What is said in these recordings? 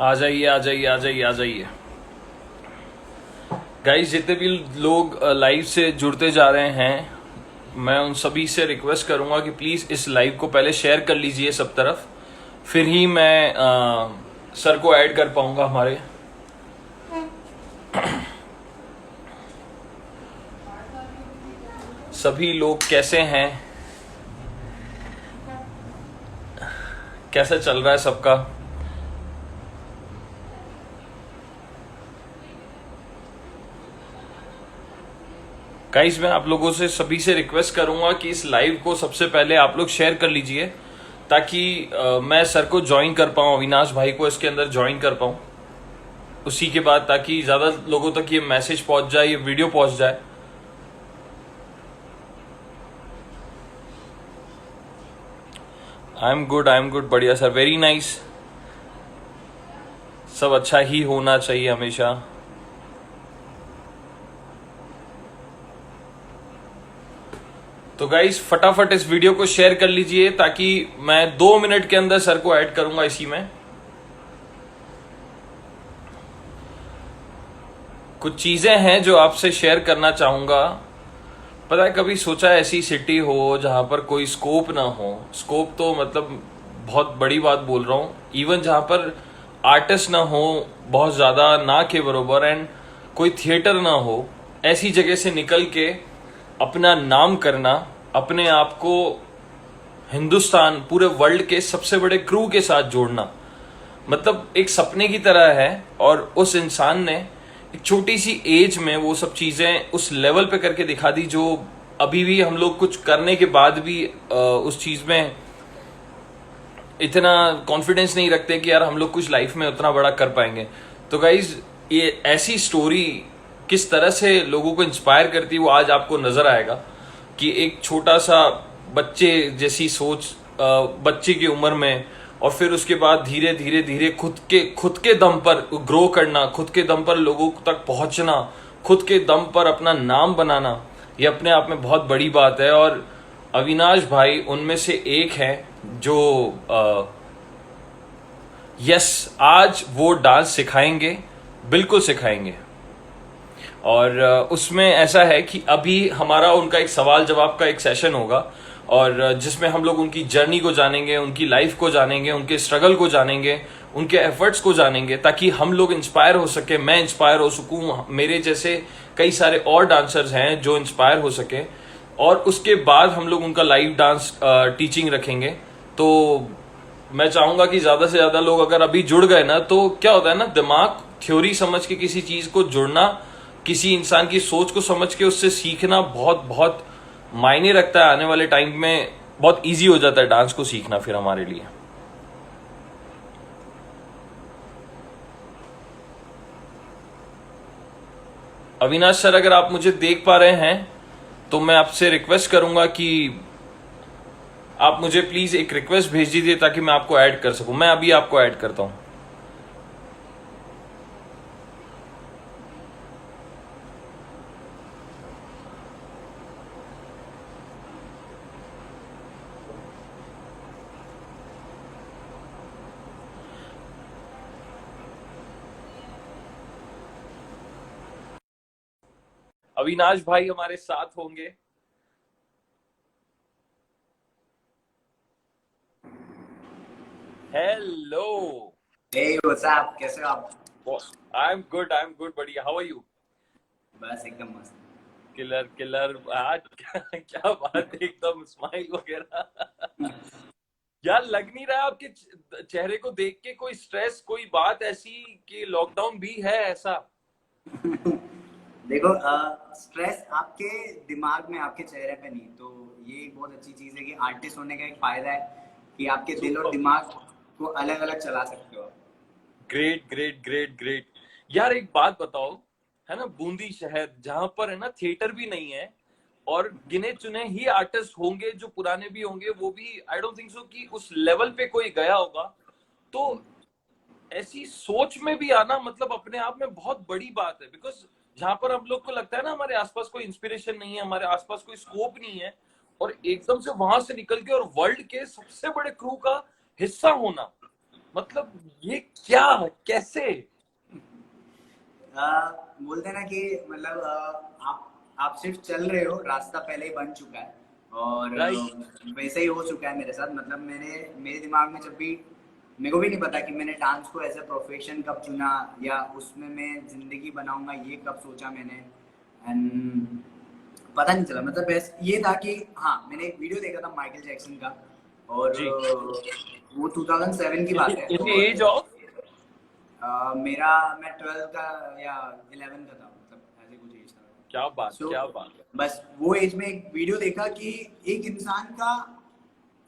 आ जाइए आ जाइए आ जाइए आ जाइए। गाइस, जितने भी लोग लाइव से जुड़ते जा रहे हैं, मैं उन सभी से रिक्वेस्ट करूंगा कि प्लीज इस लाइव को पहले शेयर कर लीजिए सब तरफ। फिर ही मैं सर को ऐड कर पाऊंगा हमारे। सभी लोग कैसे हैं, कैसा चल रहा है सबका? गाइस, मैं आप लोगों से सभी से रिक्वेस्ट करूंगा कि इस लाइव को सबसे पहले आप लोग शेयर कर लीजिए, ताकि मैं सर को ज्वाइन कर पाऊं, अविनाश भाई को इसके अंदर ज्वाइन कर पाऊं। उसी के बाद ताकि ज्यादा लोगों तक ये मैसेज पहुंच जाए, ये वीडियो पहुंच जाए। आई एम गुड, बढ़िया सर, वेरी नाइस। सब अच्छा ही होना चाहिए हमेशा। तो गाइस, फटाफट इस वीडियो को शेयर कर लीजिए, ताकि मैं 2 मिनट के अंदर सर को ऐड करूंगा इसी में। कुछ चीजें हैं जो आपसे शेयर करना चाहूंगा। पता है, कभी सोचा ऐसी सिटी हो जहां पर कोई स्कोप ना हो? स्कोप तो मतलब बहुत बड़ी बात बोल रहा हूं। इवन जहां पर आर्टिस्ट ना हो बहुत ज्यादा, ना के बरोबर, एंड कोई थिएटर ना हो, ऐसी जगह से निकल के अपना नाम करना, अपने आप को हिंदुस्तान, पूरे वर्ल्ड के सबसे बड़े क्रू के साथ जोड़ना, मतलब एक सपने की तरह है। और उस इंसान ने एक छोटी सी एज में वो सब चीजें उस लेवल पे करके दिखा दी, जो अभी भी हम लोग कुछ करने के बाद भी उस चीज में इतना कॉन्फिडेंस नहीं रखते कि यार हम लोग कुछ लाइफ में उतना बड़ा कर पाएंगे। तो गाइज, ये ऐसी स्टोरी किस तरह से लोगों को इंस्पायर करती है वो आज आपको नजर आएगा। कि एक छोटा सा बच्चे जैसी सोच, बच्चे की उम्र में, और फिर उसके बाद धीरे धीरे धीरे खुद के दम पर ग्रो करना, खुद के दम पर लोगों तक पहुंचना, खुद के दम पर अपना नाम बनाना, ये अपने आप में बहुत बड़ी बात है। और अविनाश भाई उनमें से एक है जो यस, आज वो डांस सिखाएंगे, बिल्कुल सिखाएंगे। और उसमें ऐसा है कि अभी हमारा उनका एक सवाल जवाब का एक सेशन होगा, और जिसमें हम लोग उनकी जर्नी को जानेंगे, उनकी लाइफ को जानेंगे, उनके स्ट्रगल को जानेंगे, उनके एफर्ट्स को जानेंगे, ताकि हम लोग इंस्पायर हो सके, मैं इंस्पायर हो सकूं, मेरे जैसे कई सारे और डांसर्स हैं जो इंस्पायर हो सके। और उसके बाद हम लोग उनका लाइव डांस टीचिंग रखेंगे। तो मैं चाहूंगा कि ज्यादा से ज्यादा लोग अगर अभी जुड़ गए ना, तो क्या होता है ना, दिमाग थ्योरी समझ के किसी चीज को जुड़ना, किसी इंसान की सोच को समझ के उससे सीखना बहुत बहुत मायने रखता है। आने वाले टाइम में बहुत इजी हो जाता है डांस को सीखना फिर हमारे लिए। अविनाश सर, अगर आप मुझे देख पा रहे हैं तो मैं आपसे रिक्वेस्ट करूंगा कि आप मुझे प्लीज एक रिक्वेस्ट भेज दीजिए, ताकि मैं आपको ऐड कर सकूं। मैं अभी आपको ऐड करता हूं। अविनाश भाई हमारे साथ होंगे। Hello Hey, what's up? कैसे हो आप? बॉस। आई एम गुड, बढ़िया। How are you? बस एकदम मस्त। किलर किलर आज क्या बात है, एकदम स्माइल वगैरह। यार, लग नहीं रहा आपके चेहरे को देख के कोई स्ट्रेस, कोई बात ऐसी कि लॉकडाउन भी है ऐसा? देखो, स्ट्रेस आपके दिमाग में, आपके चेहरे पे नहीं। तो ये एक बहुत अच्छी चीज है कि आर्टिस्ट होने का एक फायदा है कि आपके दिल और सुपर। दिमाग को अलग अलग चला सकते हो आप। Great great great great. यार, एक बात बताओ, है ना, बूंदी शहर जहां पर है ना थिएटर भी नहीं है, और गिने चुने ही आर्टिस्ट होंगे जो पुराने भी होंगे, वो भी आई डोंट थिंक सो कि उस लेवल पे कोई गया होगा। तो ऐसी सोच में भी आना मतलब अपने आप में बहुत बड़ी बात है। बिकॉज जहां पर हम लोग को लगता है ना हमारे आसपास कोई इंस्पिरेशन नहीं है, हमारे आसपास कोई स्कोप नहीं है, और एकदम से वहां से निकल के और वर्ल्ड के सबसे बड़े क्रू का हिस्सा होना, मतलब ये क्या, कैसे? अ, बोलते हैं ना कि मतलब आप सिर्फ चल रहे हो, रास्ता पहले ही बन चुका है। और राइट। वैसे ही हो चुका है मेरे साथ। मतलब मेरे दिमाग में जब भी, मेरे को भी नहीं पता कि मैंने डांस को एज ए प्रोफेशन कब चुना, या उसमें मैं जिंदगी बनाऊंगा ये कब सोचा मैंने। एंड पता नहीं चला। मतलब बस ये था कि हाँ, मैंने एक वीडियो देखा था माइकल जैक्सन का, और जी। वो 2007 की बात है। इन द और एज ऑफ। मेरा मैं 12 का या 11 का था, मतलब ऐसे कुछ एज था। क्या बात, सो क्या बात। बस वो एज में एक वीडियो देखा कि एक इंसान का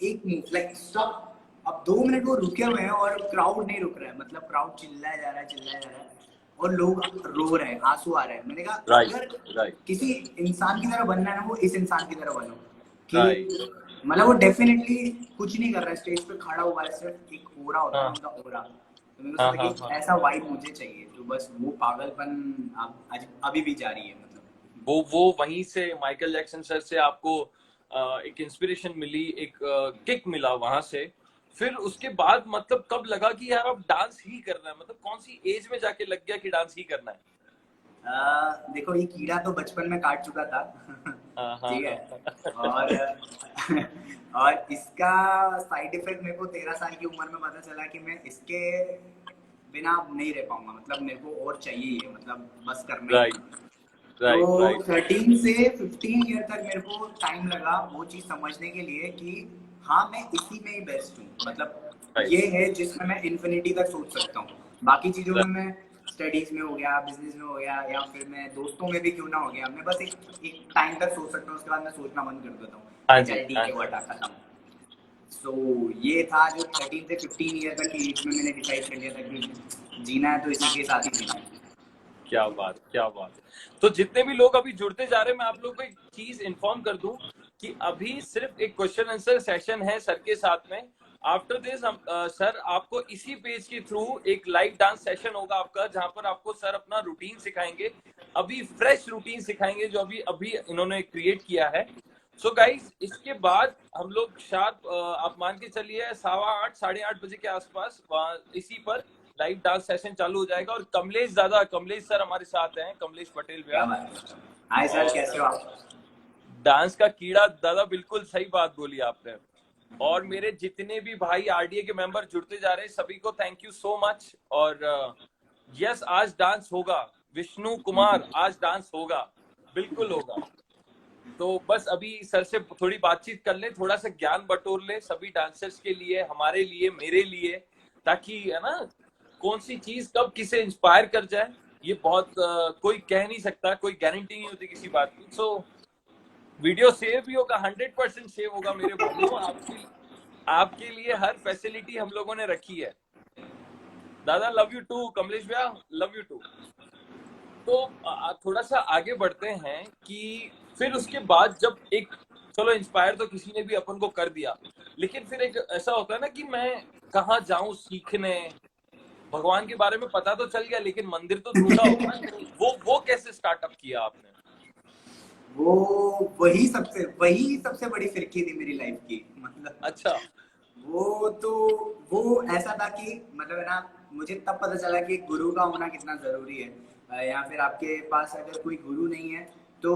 एक मूव लाइक स्टॉप। अब 2 मिनट वो रुके हुए हैं और क्राउड नहीं रुक रहा है। मतलब क्राउड चिल्लाया जा रहा है, चिल्लाया जा रहा है, और लोग रो रहे हैं, आंसू आ रहे हैं। मैंने कहा राइट, अगर राइट, किसी इंसान की तरह बनना है ना, वो इस इंसान की तरह बनो। कि राइट। मतलब वो डेफिनेटली कुछ नहीं कर रहा है, स्टेज पे खड़ा हुआ है, सिर्फ एक ओरा होता है ना, हाँ, उनका ओरा। तो मेरे को हाँ, सोचा हाँ, कि हाँ। ऐसा वाइब मुझे चाहिए। तो बस वो पागलपन आज अभी भी जारी है मतलब। वो वहीं से माइकल जैक्सन सर से आपको एक इंस्पिरेशन मिली, एक किक मिला वहां से। फिर उसके बाद मतलब कब लगा कि यार अब डांस ही करना है, मतलब कौन सी एज में जाके लग गया कि डांस ही करना है? देखो, ये कीड़ा तो बचपन में काट चुका था। हाँ, हाँ, ठीक है। हाँ। और और इसका साइड इफेक्ट मेरे को 13 साल की उम्र में पता चला कि मैं इसके बिना नहीं रह पाऊंगा। मतलब मेरे को और चाहिए ये, मतलब बस करना ही राइट, है। तो राइट, राइट, 13 से 15 ईयर तक मेरे को टाइम लगा वो चीज समझने के लिए कि हाँ, मैं इसी में ही बेस्ट हूँ। मतलब राइट, ये है जिसमें मैं इन्फिनिटी तक सोच सकता हूँ। बाकी चीजों में राइट। मैं स्टडीज में हो गया, बिजनेस में हो गया, या फिर मैं दोस्तों में भी क्यों ना हो गया, मैं बस एक टाइम तक सोच सकता हूँ, उसके बाद मैं सोचना बंद कर देता हूँ हाँ कि जी, चल ठीक हाँ है, वो जी। हटा, खत्म। सो ये था जो 13 से 15 ईयर तक की एज में मैंने डिसाइड कर लिया था कि जीना है तो इसी के साथ ही जीना है। क्या बात, क्या बात। तो जितने भी लोग अभी जुड़ते जा रहे हैं, मैं आप लोगों को एक चीज इन्फॉर्म कर दूं कि अभी सिर्फ एक क्वेश्चन आंसर सेशन है सर के साथ में। आफ्टर दिस हम सर आपको इसी पेज के थ्रू एक लाइव डांस सेशन होगा आपका, जहां पर आपको सर अपना रूटीन सिखाएंगे। अभी फ्रेश रूटीन सिखाएंगे जो अभी अभी इन्होंने क्रिएट किया है। सो गाइस, इसके बाद हम लोग शार्प आप मान के चलिए 8:15 8:30 बजे के आसपास वहाँ इसी पर लाइव डांस सेशन चालू हो जाएगा। और कमलेश सर हमारे साथ हैं, कमलेश पटेल क्या भैया। बात है। हाय सर, और कैसे हो आप? डांस का कीड़ा, दादा बिल्कुल सही बात बोली आपने। और मेरे जितने भी भाई आरडीए के मेंबर जुड़ते जा रहे हैं, सभी को थैंक यू सो मच। और यस, आज डांस होगा। विष्णु कुमार, आज डांस होगा, बिल्कुल होगा। तो बस अभी सर से थोड़ी बातचीत कर ले, थोड़ा सा ज्ञान बटोर ले सभी डांसर्स के लिए, हमारे लिए, मेरे लिए, ताकि है ना कौन सी चीज कब किसे इंस्पायर कर जाए, ये बहुत कोई कह नहीं सकता, कोई गारंटी नहीं होती किसी बात की। सो वीडियो सेव भी होगा, 100% सेव होगा मेरे भाइयों। आपके लिए हर फैसिलिटी हम लोगों ने रखी है। दादा लव यू टू, कमलेश भैया लव यू टू। तो थोड़ा सा आगे बढ़ते हैं कि फिर उसके बाद जब एक, चलो इंस्पायर तो किसी ने भी अपन को कर दिया, लेकिन फिर एक ऐसा होता है ना कि मैं कहाँ जाऊं सीखने। भगवान के बारे में पता तो चल गया, लेकिन मंदिर तो ढूंढना होगा ना, तो वो कैसे स्टार्टअप किया आपने? वो वही सबसे बड़ी फिरकी थी मेरी लाइफ की। मतलब अच्छा। वो तो वो ऐसा था कि मतलब है ना, मुझे तब पता चला कि गुरु का होना कितना जरूरी है। या फिर आपके पास अगर कोई गुरु नहीं है तो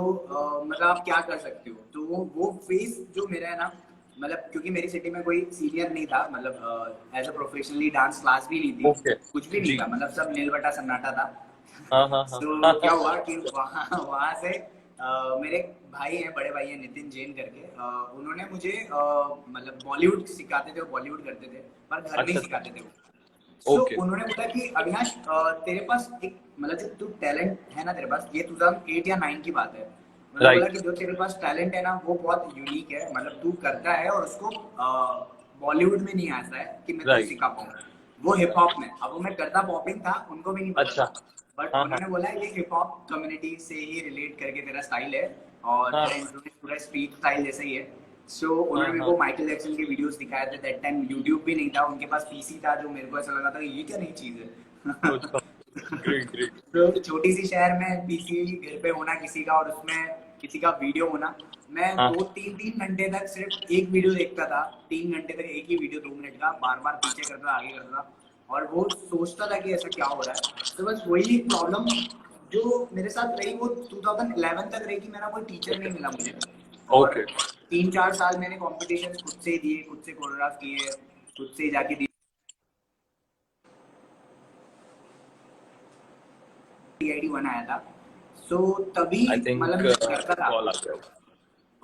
मतलब आप क्या कर सकते हो। तो वो फेस जो मेरा है ना, मतलब क्योंकि मेरी सिटी में कोई सीनियर नहीं था, मतलब as a professionally dance class भी नहीं थी, ओके। कुछ भी नहीं जी। था, मतलब सब नीलबटा सन्नाटा था। हाँ, हाँ, तो क्या हाँ। हुआ कि वहाँ वहाँ से मेरे भाई हैं, बड़े भाई हैं नितिन जैन करके, उन्होंने मुझे मतलब बॉलीवुड सिखाते थे, बॉलीवुड करते थे, पर घर में ही अच्छा, अच्छा। सिखाते थे वो। So okay. उन्होंने बोला कि अविनाश, तेरे पास एक मतलब जो तू टैलेंट है ना तेरे पास, ये 2008 या 9 की बात है। उन्होंने बोला राइट, कि जो तेरे पास टैलेंट है ना, वो बहुत यूनिक है, मतलब तू करता है और उसको बॉलीवुड में नहीं आता है कि मैं तुझे राइट। सिखा पाऊँ, वो हिप हॉप में। अब वो मैं करता पॉपिंग था, उनको भी नहीं पता अच्छा। था। बट हाँ, हाँ, उन्होंने बोला ये हिप हॉप कम्युनिटी से ही रिलेट करके तेरा स्टाइल है, और हाँ, तेरा इंस्ट्रूमेंट पूरा स्ट्रीट स्टाइल जैसा ही है। सो हाँ, उन्होंने मेरे हाँ। को माइकल जैक्सन के वीडियोस दिखाए थे। दैट टाइम यूट्यूब भी नहीं था, उनके पास पीसी था, जो मेरे को ऐसा लगा था कि ये क्या नई चीज अच्छा। है। Great, great. तो छोटी सी शहर में पीसी घर पे होना किसी का, और उसमें किसी का वीडियो होना, मैं हाँ 2-3 घंटे तक सिर्फ एक वीडियो देखता था, 3 घंटे तक एक ही वीडियो 2 मिनट का, बार बार पीछे करता आगे करता, और वो सोचता था कि ऐसा क्या हो रहा है। तो बस वही प्रॉब्लम जो मेरे साथ रही वो 2011 तक रही कि मेरा कोई टीचर नहीं मिला मुझे। और ओके 3-4 साल मैंने कॉम्पिटिशन खुद से दिए, खुद से कोरियोग्राफ किए, खुद से जाके DID बनाया था। सो तभी आई थिंक मतलब मैं करता था। कॉल आ गया होगा।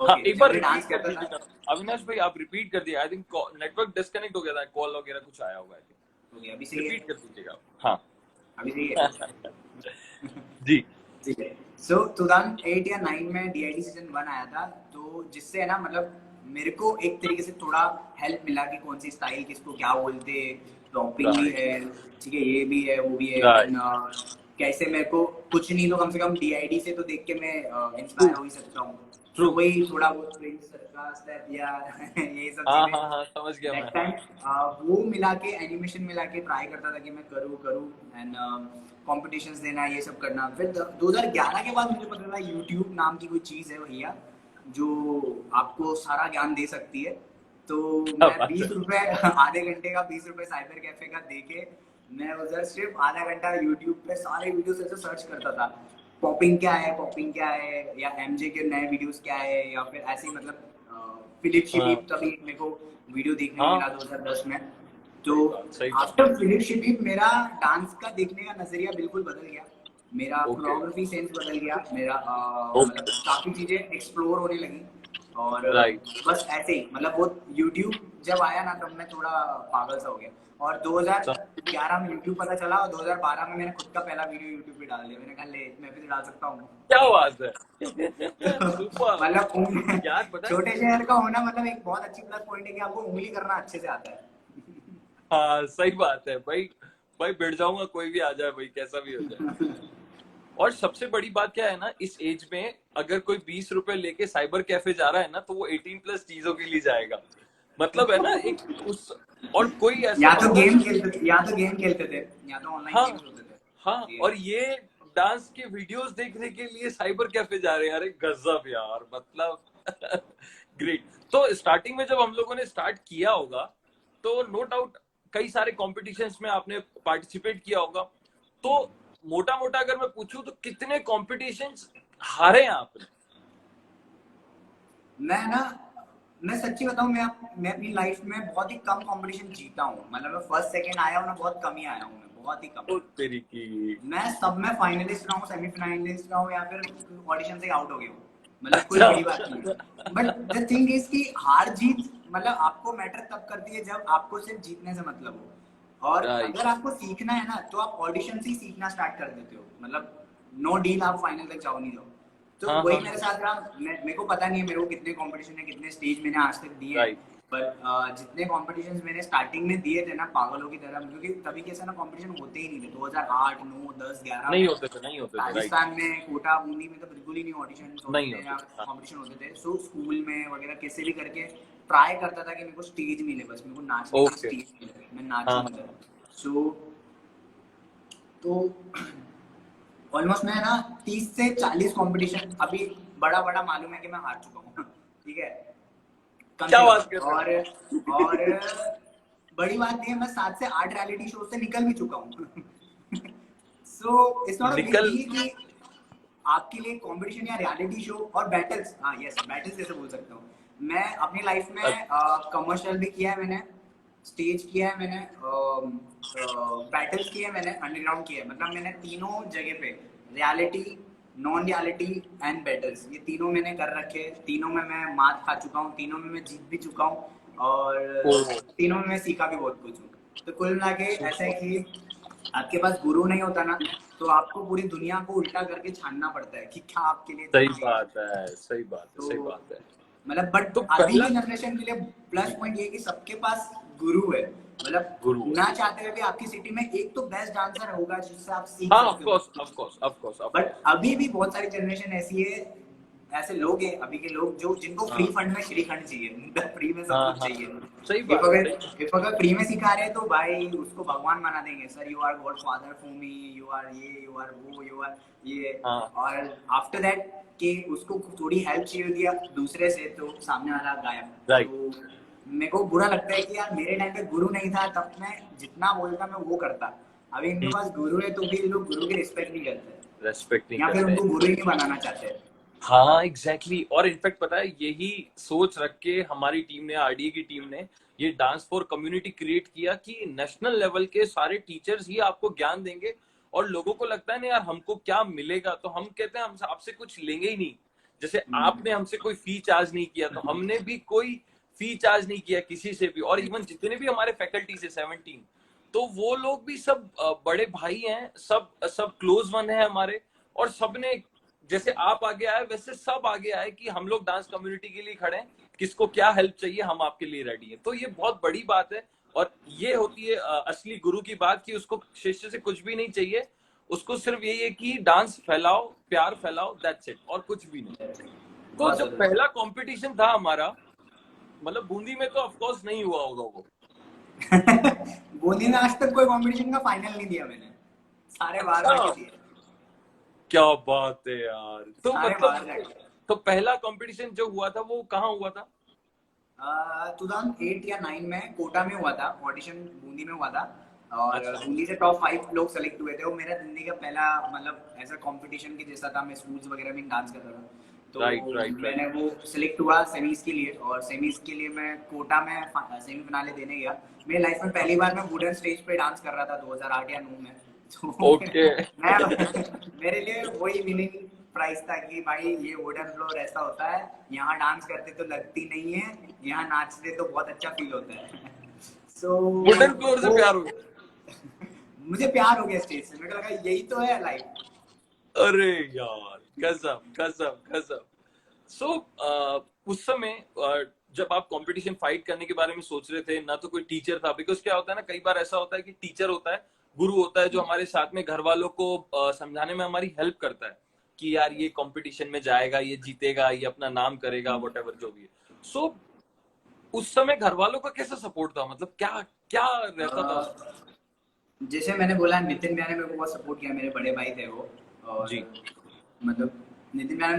हाँ ओके, एक जब बार मैं रिपीट डांस कर करता दीजिए था। ना अविनाश भाई, आप रिपीट कर दिए। आई थिंक नेटवर्क डिस्कनेक्ट हो गया था, कॉल वगैरह कुछ आया होगा। आई थिंक ओके, अभी सही है? रिपीट कर दीजिएगा। हाँ अभी सही है? जी ठीक है। सो 2008 या 9 में DID सीजन 1 आया था, तो जिससे है ना मतलब मेरे को एक तरीके से थोड़ा हेल्प मिला कि कौन सी स्टाइल किसको क्या बोलते, टॉपिंग भी राइट है, ठीक है, ये भी है वो भी है, राइट देन कैसे मेरे को कुछ नहीं तो कम से कम DID से तो देख के मैं ट्रू इंस्पायर हो ही सकता हूँ। ट्रू तो वही थोड़ा बहुत प्रिंस का स्टेप या यही सब हाँ चीजें हाँ हाँ समझ गया मैं। दैट टाइम वो मिला के एनिमेशन मिला के ट्राई करता था कि मैं करूँ करूँ एंड कॉम्पिटिशन्स देना, ये सब करना। फिर 2011 के बाद मुझे पता चला यूट्यूब नाम की कोई चीज़ है भैया जो आपको सारा ज्ञान दे सकती है। तो क्या मैं बात है। 20 रुपए आधे घंटे का 20 रुपए साइबर कैफे का दे के मैं उधर सिर्फ आधा घंटा यूट्यूब पे सारे वीडियोस ऐसे सर्च करता था, पॉपिंग क्या है, पॉपिंग क्या है, या MJ के नए वीडियोस क्या है, या फिर ऐसे ही मतलब फिलिप हाँ शिबीब तभी मेरे को वीडियो देखने को हाँ मिला 2010 में। तो सही बात सही बात। आफ्टर फिलिप शिबीब मेरा डांस का देखने का नजरिया बिल्कुल बदल गया, मेरा ओके कोरियोग्राफी सेंस बदल गया, मेरा मतलब ओके काफी चीजें एक्सप्लोर होने लगी। और राइट बस ऐसे ही मतलब वो यूट्यूब जब आया ना तब मैं थोड़ा पागल सा हो गया। और 2011 में यूट्यूब पता चला, और 2012 में मैंने खुद का पहला वीडियो यूट्यूब पे डाल दिया। मैंने कहा ले मैं भी तो डाल सकता हूँ। क्या बात है। सुपर मतलब यार पता है। छोटे शहर का होना मतलब एक बहुत अच्छी प्लस पॉइंट है कि आपको उंगली करना अच्छे से आता है। हाँ सही बात है भाई। भाई बैठ जाऊंगा कोई भी आ जाए भाई, कैसा भी हो जाए। और सबसे बड़ी बात क्या है ना, इस एज में अगर कोई 20 रुपए लेके साइबर कैफे जा रहा है ना, तो वो 18+ चीजों के लिए जाएगा। मतलब है ना एक उस, और कोई ऐसा या तो बंदा गेम जो, खेलते थे, या तो गेम खेलते थे, या तो ऑनलाइन हाँ गेम्स होते थे। हाँ, ये और ये डांस के वीडियोस देखने के लिए साइबर कैफे जा रहे हैं। अरे गजब यार, मतलब ग्रेट। तो स्टार्टिंग में जब हम लोगों ने स्टार्ट किया होगा, तो नो डाउट कई सारे कॉम्पिटिशन्स में आपने पार्टिसिपेट किया होगा। तो मोटा मोटा अगर मैं पूछूं तो कितने कॉम्पिटिशन्स हारे हैं आपने? मैं ना मैं सच्ची बताऊं, मैं अपनी लाइफ में बहुत ही कम कंपटीशन जीता हूँ। मतलब मैं फर्स्ट सेकंड आया हूँ ना, बहुत कम ही आया हूँ मैं, बहुत ही कम। ओ तेरी की। मैं सब में फाइनलिस्ट रहा हूँ, सेमीफाइनलिस्ट रहा हूँ, या फिर ऑडिशन से आउट हो गया हूँ। मतलब कोई अच्छा बड़ी बात नहीं है। बट द थिंग इज कि हार जीत मतलब आपको मैटर तब करती है जब आपको सिर्फ जीतने से मतलब हो। और राइट अगर आपको सीखना है ना तो आप ऑडिशन से ही सीखना स्टार्ट कर देते हो। मतलब नो डील आप फाइनल तक जाओ नहीं जाओ। तो हाँ वही हाँ मेरे हाँ साथ रहा। मेरे को पता नहीं है मेरे को कितने कंपटीशन है, कितने स्टेज मैंने आज तक दिए हैं। राइट पर जितने कॉम्पिटिशन मैंने स्टार्टिंग में दिए थे ना पागलों की तरह, क्योंकि तभी कैसे ना कंपटीशन होते ही नहीं थे 2008 9 10 11 नहीं में। होते थे नहीं होते थे राइट। राजस्थान में कोटा बूंदी में तो बिल्कुल ही नहीं ऑडिशन होते नहीं थे होते या थे हाँ कॉम्पिटिशन होते थे। सो स्कूल में वगैरह कैसे भी करके ट्राई करता था कि मेरे को स्टेज मिले, बस मेरे को नाचने के लिए ओके स्टेज मिले, मैं हाँ नाचूं हाँ उधर। सो तो ऑलमोस्ट मैं ना 30 से 40 कंपटीशन अभी बड़ा बड़ा मालूम है कि मैं हार चुका हूँ। ठीक है, कम क्या से बात कर कम। रहे और बड़ी बात ये है मैं 7 से 8 रियलिटी शो से निकल भी चुका हूँ। सो इट्स हो नॉट अ बिग निकल। डील कि आपके लिए कंपटीशन या रियलिटी शो और बैटल्स, हाँ यस बैटल्स जैसे बोल सकता हूँ। मैं अपनी लाइफ में कमर्शियल भी किया है मैंने, स्टेज किया है मैंने, बैटल्स किए हैं मैंने, अंडरग्राउंड किया है। मतलब मैंने तीनों जगह पे reality, non reality and battles, ये तीनों मैंने कर रखे। तीनों में मैं मात खा चुका हूँ, तीनों में मैं जीत भी चुका हूँ, और ओ तीनों में मैं सीखा भी बहुत कुछ हूँ। तो कुल मिला के ऐसा है कि आपके पास गुरु नहीं होता ना, तो आपको पूरी दुनिया को उल्टा करके छानना पड़ता है कि क्या आपके लिए सही जरूरी है। बात है सही बात है तो सही बात है। मतलब बट तो अभी पहला की जनरेशन के लिए प्लस जी पॉइंट ये है कि सबके पास गुरु है। मतलब गुरु है। ना चाहते हुए भी आपकी सिटी में एक तो बेस्ट डांसर होगा जिससे आप सीख हाँ ऑफ सकते हो कोर्स बहुत ऑफ कुछ। Course of course of but course. अभी भी बहुत सारी जनरेशन ऐसी है ऐसे लोग हैं अभी के लोग जो जिनको फ्री हाँ फंड में श्रीखंड चाहिए, फ्री में सब हाँ कुछ हाँ चाहिए। हाँ, सही इफ बात है, सही बात। अगर इफ अगर फ्री में सिखा रहे हैं तो भाई उसको भगवान बना देंगे, sir you are god father for me, you are ये, यू आर वो, यू आर ये। हाँ और आफ्टर दैट कि उसको थोड़ी हेल्प चाहिए होती है दूसरे से तो सामने वाला गायब। राइट। तो मेरे को बुरा लगता है कि यार मेरे टाइम पे गुरु नहीं था तब मैं जितना बोलता मैं वो करता। अभी इनके पास गुरु है तो भी ये लोग गुरु की रिस्पेक्ट नहीं करते रेस्पेक्ट नहीं या फिर करते उनको हैं। गुरु ही नहीं बनाना चाहते। हाँ एग्जैक्टली exactly। और इनफैक्ट पता है यही सोच रख के हमारी टीम ने, आरडीए की टीम ने ये डांस फॉर कम्युनिटी क्रिएट किया कि नेशनल लेवल के सारे टीचर्स ही आपको ज्ञान देंगे। और लोगों को लगता है ना यार हमको क्या मिलेगा, तो हम कहते हैं हम आपसे कुछ लेंगे ही नहीं। जैसे आपने हमसे कोई फी चार्ज नहीं किया, तो हमने भी कोई फी चार्ज नहीं किया किसी से भी। और इवन जितने भी हमारे फैकल्टी से 17, तो वो लोग भी सब बड़े भाई हैं, सब सब क्लोज वन है हमारे। और सबने जैसे आप आगे आए वैसे सब आगे आए कि हम लोग डांस कम्युनिटी के लिए खड़े हैं, किसको क्या हेल्प चाहिए हम आपके लिए रेडी हैं। तो ये बहुत बड़ी बात है। और ये होती है असली गुरु की बात कि उसको शिष्य से कुछ भी नहीं चाहिए, उसको सिर्फ यही है कि डांस फैलाओ, प्यार फैलाओ, दैट्स इट, और कुछ भी नहीं। तो बहुत जब जरूरत पहला कंपटीशन था हमारा, मतलब बूंदी में, तो ऑफकोर्स नहीं हुआ होगा वो। है। बूंदी में आज तक कोई कंपटीशन का फाइनल नहीं दिया मैंने, सारे बाहर अच्छा, जाके दिए, क्या बात है यार। तो सारे बाहर मतलब, जाके। तो पहला कंपटीशन जो हुआ था वो कहाँ हुआ था? 2008 या 9 में कोटा में हुआ था ऑडिशन, बूंदी में हुआ था। और अच्छा, बूंदी से टॉप 5 लोग सेलेक्ट हुए थे। वो मेरा जिंदगी का पहला मतलब ऐसा कंपटीशन के जैसा था, मैं स्कूल्स वगैरह में डांस करता था। तो राइट राइट राइट। मैंने वो सिलेक्ट हुआ सेमीज के लिए, और सेमीज के लिए मैं कोटा में सेमी फिनाले देने गया। मेरी लाइफ में पहली बार मैं वुडन स्टेज पे डांस कर रहा था 2008 या 9 में। तो ओके। मेरे लिए वही विनिंग प्राइस था कि भाई ये वुडन फ्लोर ऐसा होता है, यहाँ डांस करते तो लगती नहीं है, यहाँ नाचते तो बहुत अच्छा फील होता है। सो वुडन फ्लोर से वो प्यार हो गया? मुझे प्यार हो गया स्टेज से, मेरे को लगा यही तो है लाइफ। अरे यार, गजब गजब गजब। सो उस समय जब आप कंपटीशन फाइट करने के बारे में सोच रहे थे, ना तो कोई टीचर था, बिकॉज क्या होता है ना, कई बार ऐसा होता है कि टीचर होता है, गुरु होता है, जो हमारे साथ में घर वालों को समझाने में हमारी हेल्प करता है कि यार ये कंपटीशन में जाएगा, ये जीतेगा, ये अपना नाम करेगा, वट एवर जो भी है। सो उस समय घर वालों का कैसा सपोर्ट था, मतलब क्या क्या रहता था उसमें? जैसे मैंने बोला नितिन भैया ने मेरे को बहुत सपोर्ट किया, मेरे बड़े भाई थे वो। और जी। मतलब नितिन भैया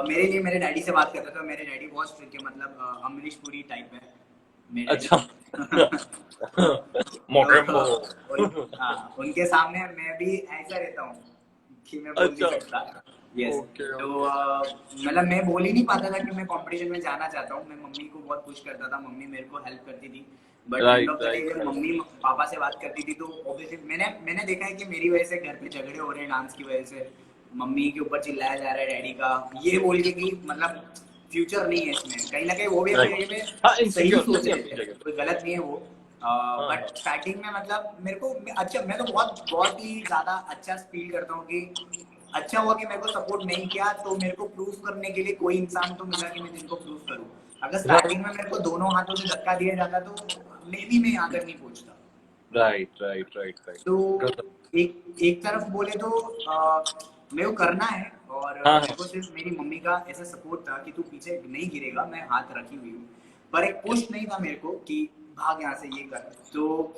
मेरे लिए मेरे डैडी से बात करता था। मेरे डैडी बहुत स्ट्रिक्ट है, मतलब अमरीश पुरी टाइप है मेरे अच्छा। डैडी। मोगेम्बो। तो हाँ, उनके सामने मैं भी ऐसा रहता हूँ कि मैं बोल नहीं अच्छा। सकता। यस। ओके तो ओके। मतलब मैं बोल ही नहीं पाता था कि मैं कंपटीशन में जाना चाहता हूँ। मैं मम्मी को बहुत पुश करता था, मम्मी मेरे को हेल्प करती थी। But and right of the day right जब राइट। मम्मी पापा से बात करती थी तो ऑब्वियसली मैंने देखा है कि मेरी वजह से घर पे झगड़े हो रहे हैं डांस की वजह से। मम्मी के ऊपर चिल्लाया जा रहा है डैडी का, ये बोल के कि मतलब फ्यूचर नहीं है इसमें। कहीं ना कहीं वो भी अपनी राइट। जगह हाँ, पे सही इनसिक्योर सोच सही, रहे अपनी थे, जगह पे। कोई गलत नहीं है वो। हाँ बट हाँ स्टार्टिंग में मतलब मेरे को अच्छा, मैं तो बहुत बहुत ही ज्यादा अच्छा फील करता हूँ कि अच्छा हुआ कि मेरे को सपोर्ट नहीं किया, तो मेरे को प्रूफ करने के लिए कोई इंसान तो मिला कि मैं जिनको प्रूफ करूँ। अगर राइट स्टार्टिंग में मेरे को दोनों हाथों से धक्का दिया जाता तो मे बी मैं यहाँ तक नहीं पहुंचता। Right right right right. तो गजब। एक एक तरफ बोले तो मेरे को करना है, और हाँ मेरे हाँ। को सिर्फ मेरी मम्मी का ऐसा सपोर्ट था कि तू पीछे नहीं गिरेगा, मैं हाथ रखी हुई हूँ। पर एक पुश नहीं था मेरे को कि भाग यहाँ से ये कर। तो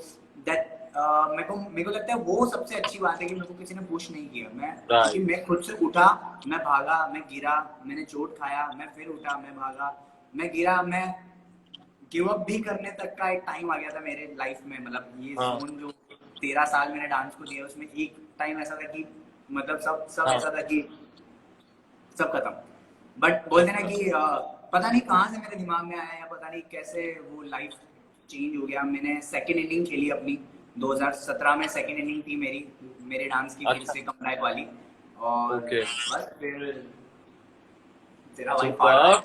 दैट मेरे को लगता है वो सबसे अच्छी बात है कि मेरे को किसी ने पुश नहीं किया। मैं क्योंकि राइट। मैं खुद से उठा, मैं भागा, मैं गिरा, मैंने चोट खाया, मैं फिर उठा, मैं भागा, मैं गिरा, मैं गिव अप भी करने तक का एक टाइम आ गया था मेरे लाइफ में। मतलब ये हाँ जोन जो 13 साल मैंने डांस को दिया उसमें एक टाइम ऐसा था कि मतलब सब हाँ ऐसा था कि सब खत्म। बट बोलते ना कि पता नहीं कहाँ से मेरे दिमाग में आया, या पता नहीं कैसे वो लाइफ चेंज हो गया। मैंने सेकेंड इनिंग खेली अपनी 2017 में, सेकेंड इनिंग थी मेरी, मेरे डांस की फिर अच्छा। से कमबैक वाली। और ओके। बस फिर तेरा भाई सुपर फाड़ा।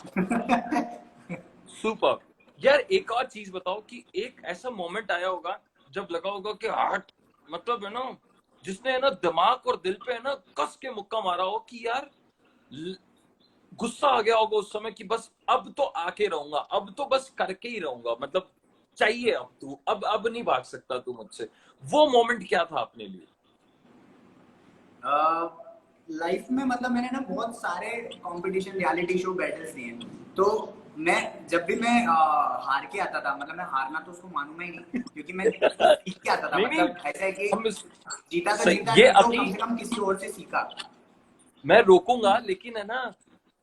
सुपर। यार एक और चीज बताओ कि एक ऐसा मोमेंट आया होगा जब लगा होगा कि हार्ट, मतलब है ना, जिसने है ना दिमाग और दिल पे है ना कस के मुक्का मारा हो कि यार ल- गुस्सा आ गया होगा उस समय कि बस अब तो आके रहूंगा, अब तो बस करके ही रहूंगा, मतलब चाहिए अब तू, अब नहीं भाग सकता तू मुझसे। वो मोमेंट क्या था अपने लिए? लाइफ में मतलब मैंने ना बहुत सारे कंपटीशन रियलिटी शो बैटल्स दिए हैं। तो मैं जब भी मैं हार के आता था, मतलब मैं हारना तो उसको मानूंगा ही नहीं, क्योंकि मैं सीख के आता था। नहीं नहीं, मतलब ऐसा है कि हम इस जीता तो सही जीता, ये नहीं तो अभी कम से कम किसी और से सीखा। मैं रोकूंगा, लेकिन है ना,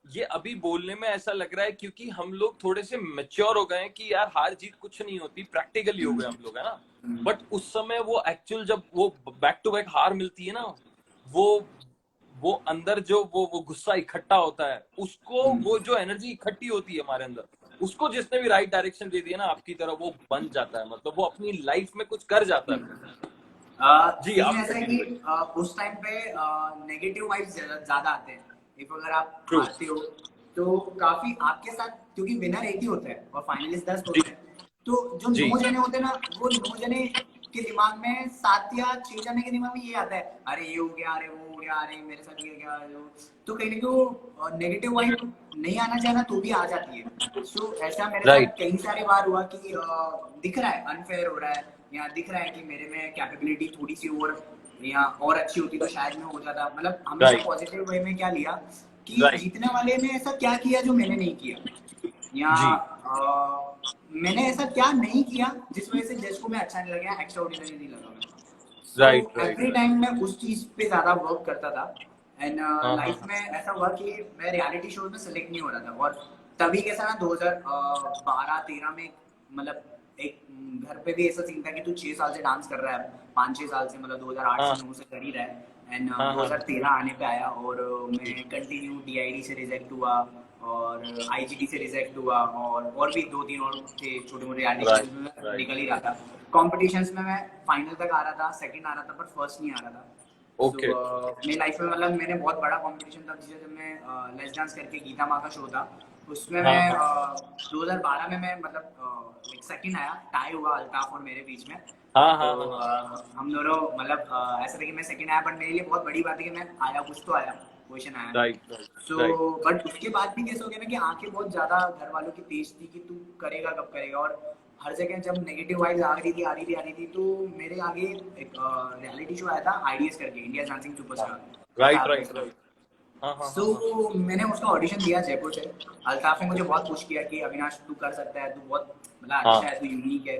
ये अभी बोलने में ऐसा लग रहा है क्योंकि हम लोग थोड़े से मेच्योर हो गए हैं कि यार हार जीत कुछ नहीं होती, प्रैक्टिकली हो गए हम लोग, है ना। बट उस समय वो एक्चुअल जब वो बैक टू बैक हार मिलती है ना, वो वो अंदर जो वो गुस्सा इकट्ठा होता है, उसको वो जो एनर्जी इकट्ठी होती है हमारे अंदर, उसको जिसने भी राइट डायरेक्शन दे दिया ना आपकी तरफ, वो बन जाता है, मतलब वो अपनी लाइफ में कुछ कर जाता है। जी सीन आप ऐसा है कि कंटिन्यू करिए। उस टाइम पे नेगेटिव वाइब्स ज्यादा आते हैं। इफ अगर आप ट्रू। हारते हो तो काफी आपके साथ, क्योंकि विनर एक ही होता है और फाइनलिस्ट 10 जी होते हैं। तो जो जी 9 जने होते हैं ना, वो 9 जने के दिमाग में 7 या 6 जने के दिमाग में ये आता है, अरे ये हो गया, अरे वो हो गया, अरे मेरे साथ ये क्या जो। तो कहीं ना कहीं नेगेटिव वाइब नहीं आना चाहिए ना, तो भी आ जाती है। सो ऐसा मेरे साथ राइट कई सारे बार हुआ कि दिख रहा है अनफेयर हो रहा है, या दिख रहा है कि मेरे में कैपेबिलिटी थोड़ी सी और या और अच्छी होती तो शायद मैं हो जाता। मतलब हमेशा राइट पॉजिटिव वे में क्या लिया कि राइट। जीतने वाले ने ऐसा क्या किया जो मैंने नहीं किया, या जी मैंने ऐसा क्या नहीं किया जिस वजह से जज को मैं अच्छा नहीं लगा, एक्स्ट्रा ऑर्डिनरी नहीं लगा मैं। So right right every right. Time मैं उस चीज पे ज्यादा वर्क करता था। एंड हाँ हाँ लाइफ में ऐसा हुआ कि मैं रियलिटी शोज में सेलेक्ट नहीं हो रहा था। और तभी कैसा ना 2012-13 में, मतलब एक घर पे भी ऐसा सीन था कि तू 6 साल से डांस कर रहा है, 5-6 साल से, मतलब 2008 से हाँ 9 से कर ही रहा है। एंड हाँ हाँ हाँ। 2013 आने पे आया और मैं कंटिन्यू डीआईडी से रिजेक्ट हुआ और आईजीटी से रिजेक्ट हुआ, और भी 2-3 और थे छोटे मोटे रियलिटी राइट शोज में राइट। निकल ही रहा था। कॉम्पिटिशन्स में मैं फाइनल तक आ रहा था, सेकंड आ रहा था, पर फर्स्ट नहीं आ रहा था। So okay. मेरी लाइफ में मतलब मैंने बहुत बड़ा कंपटीशन था जिसे, जब मैं लेट्स डांस करके गीता माँ का शो था, उसमें हाँ मैं हाँ 2012 में मैं मतलब लाइक सेकंड आया, टाई हुआ अल्ताफ और मेरे बीच में। हाँ तो हाँ हाँ हाँ। हम दोनों मतलब ऐसा था कि मैं सेकंड आया, बट मेरे लिए बहुत बड़ी बात है कि मैं आया, कुछ तो आया, क्वेश्चन आया। Right right so right. But उसके बाद भी कैसे हो गया ना कि आंखें बहुत ज्यादा घर वालों की तेज थी कि तू करेगा कब करेगा। और हर जगह जब नेगेटिव वाइब्स आ रही थी आ रही थी आ रही थी, तो मेरे आगे एक रियलिटी शो आया था आईडीएस करके, इंडिया डांसिंग सुपरस्टार, पता है राइट आपको राइट इसका? राइट। हाँ हाँ हाँ हाँ। सो मैंने उसका ऑडिशन दिया जयपुर से। अल्ताफ ने मुझे बहुत पुश किया कि अविनाश तू कर सकता है, तू बहुत मतलब अच्छा हाँ है, तू यूनिक है।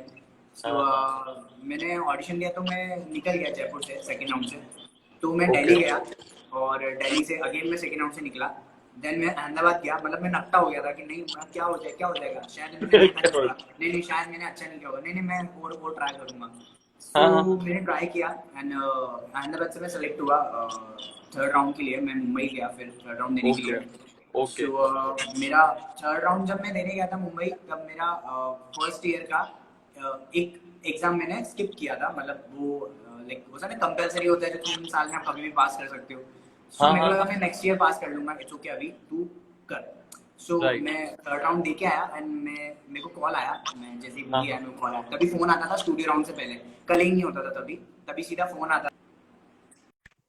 सो हाँ हाँ। मैंने ऑडिशन दिया तो मैं निकल गया जयपुर से सेकेंड राउंड से। तो मैं ओके। दिल्ली गया और दिल्ली से अगेन मैं सेकेंड राउंड से निकला। देन मैं अहमदाबाद गया, मतलब मैं नकटा हो गया था कि नहीं क्या हो जाएगा, शायद मैंने अच्छा नहीं किया होगा, नहीं नहीं शायद मैंने अच्छा नहीं किया होगा, नहीं नहीं मैं और ट्राई करूंगा। सो हाँ हाँ। मैंने ट्राई किया एंड अहमदाबाद से मैं सेलेक्ट हुआ थर्ड राउंड के लिए। मैं मुंबई गया फिर थर्ड राउंड देने के ओके लिए। ओके। सो मेरा थर्ड राउंड जब मैं देने गया था मुंबई, तब मेरा फर्स्ट ईयर का एक एग्जाम मैंने स्किप किया था। मतलब वो लाइक होता है ना, कंपलसरी होता है जो 3 साल में आप कभी भी पास कर सकते हो। सो हाँ मेरे को हाँ लगा हाँ। मैं नेक्स्ट ईयर पास कर लूंगा, इट्स ओके, अभी तू कर। सो राइट। मैं थर्ड राउंड दे के आया एंड मेरे को कॉल आया। मैं जैसे ही हाँ बुली आया, हाँ। मेरे को कॉल आया, तभी फोन आता था स्टूडियो राउंड से पहले, कल ही नहीं होता था तभी, तभी सीधा फोन आता।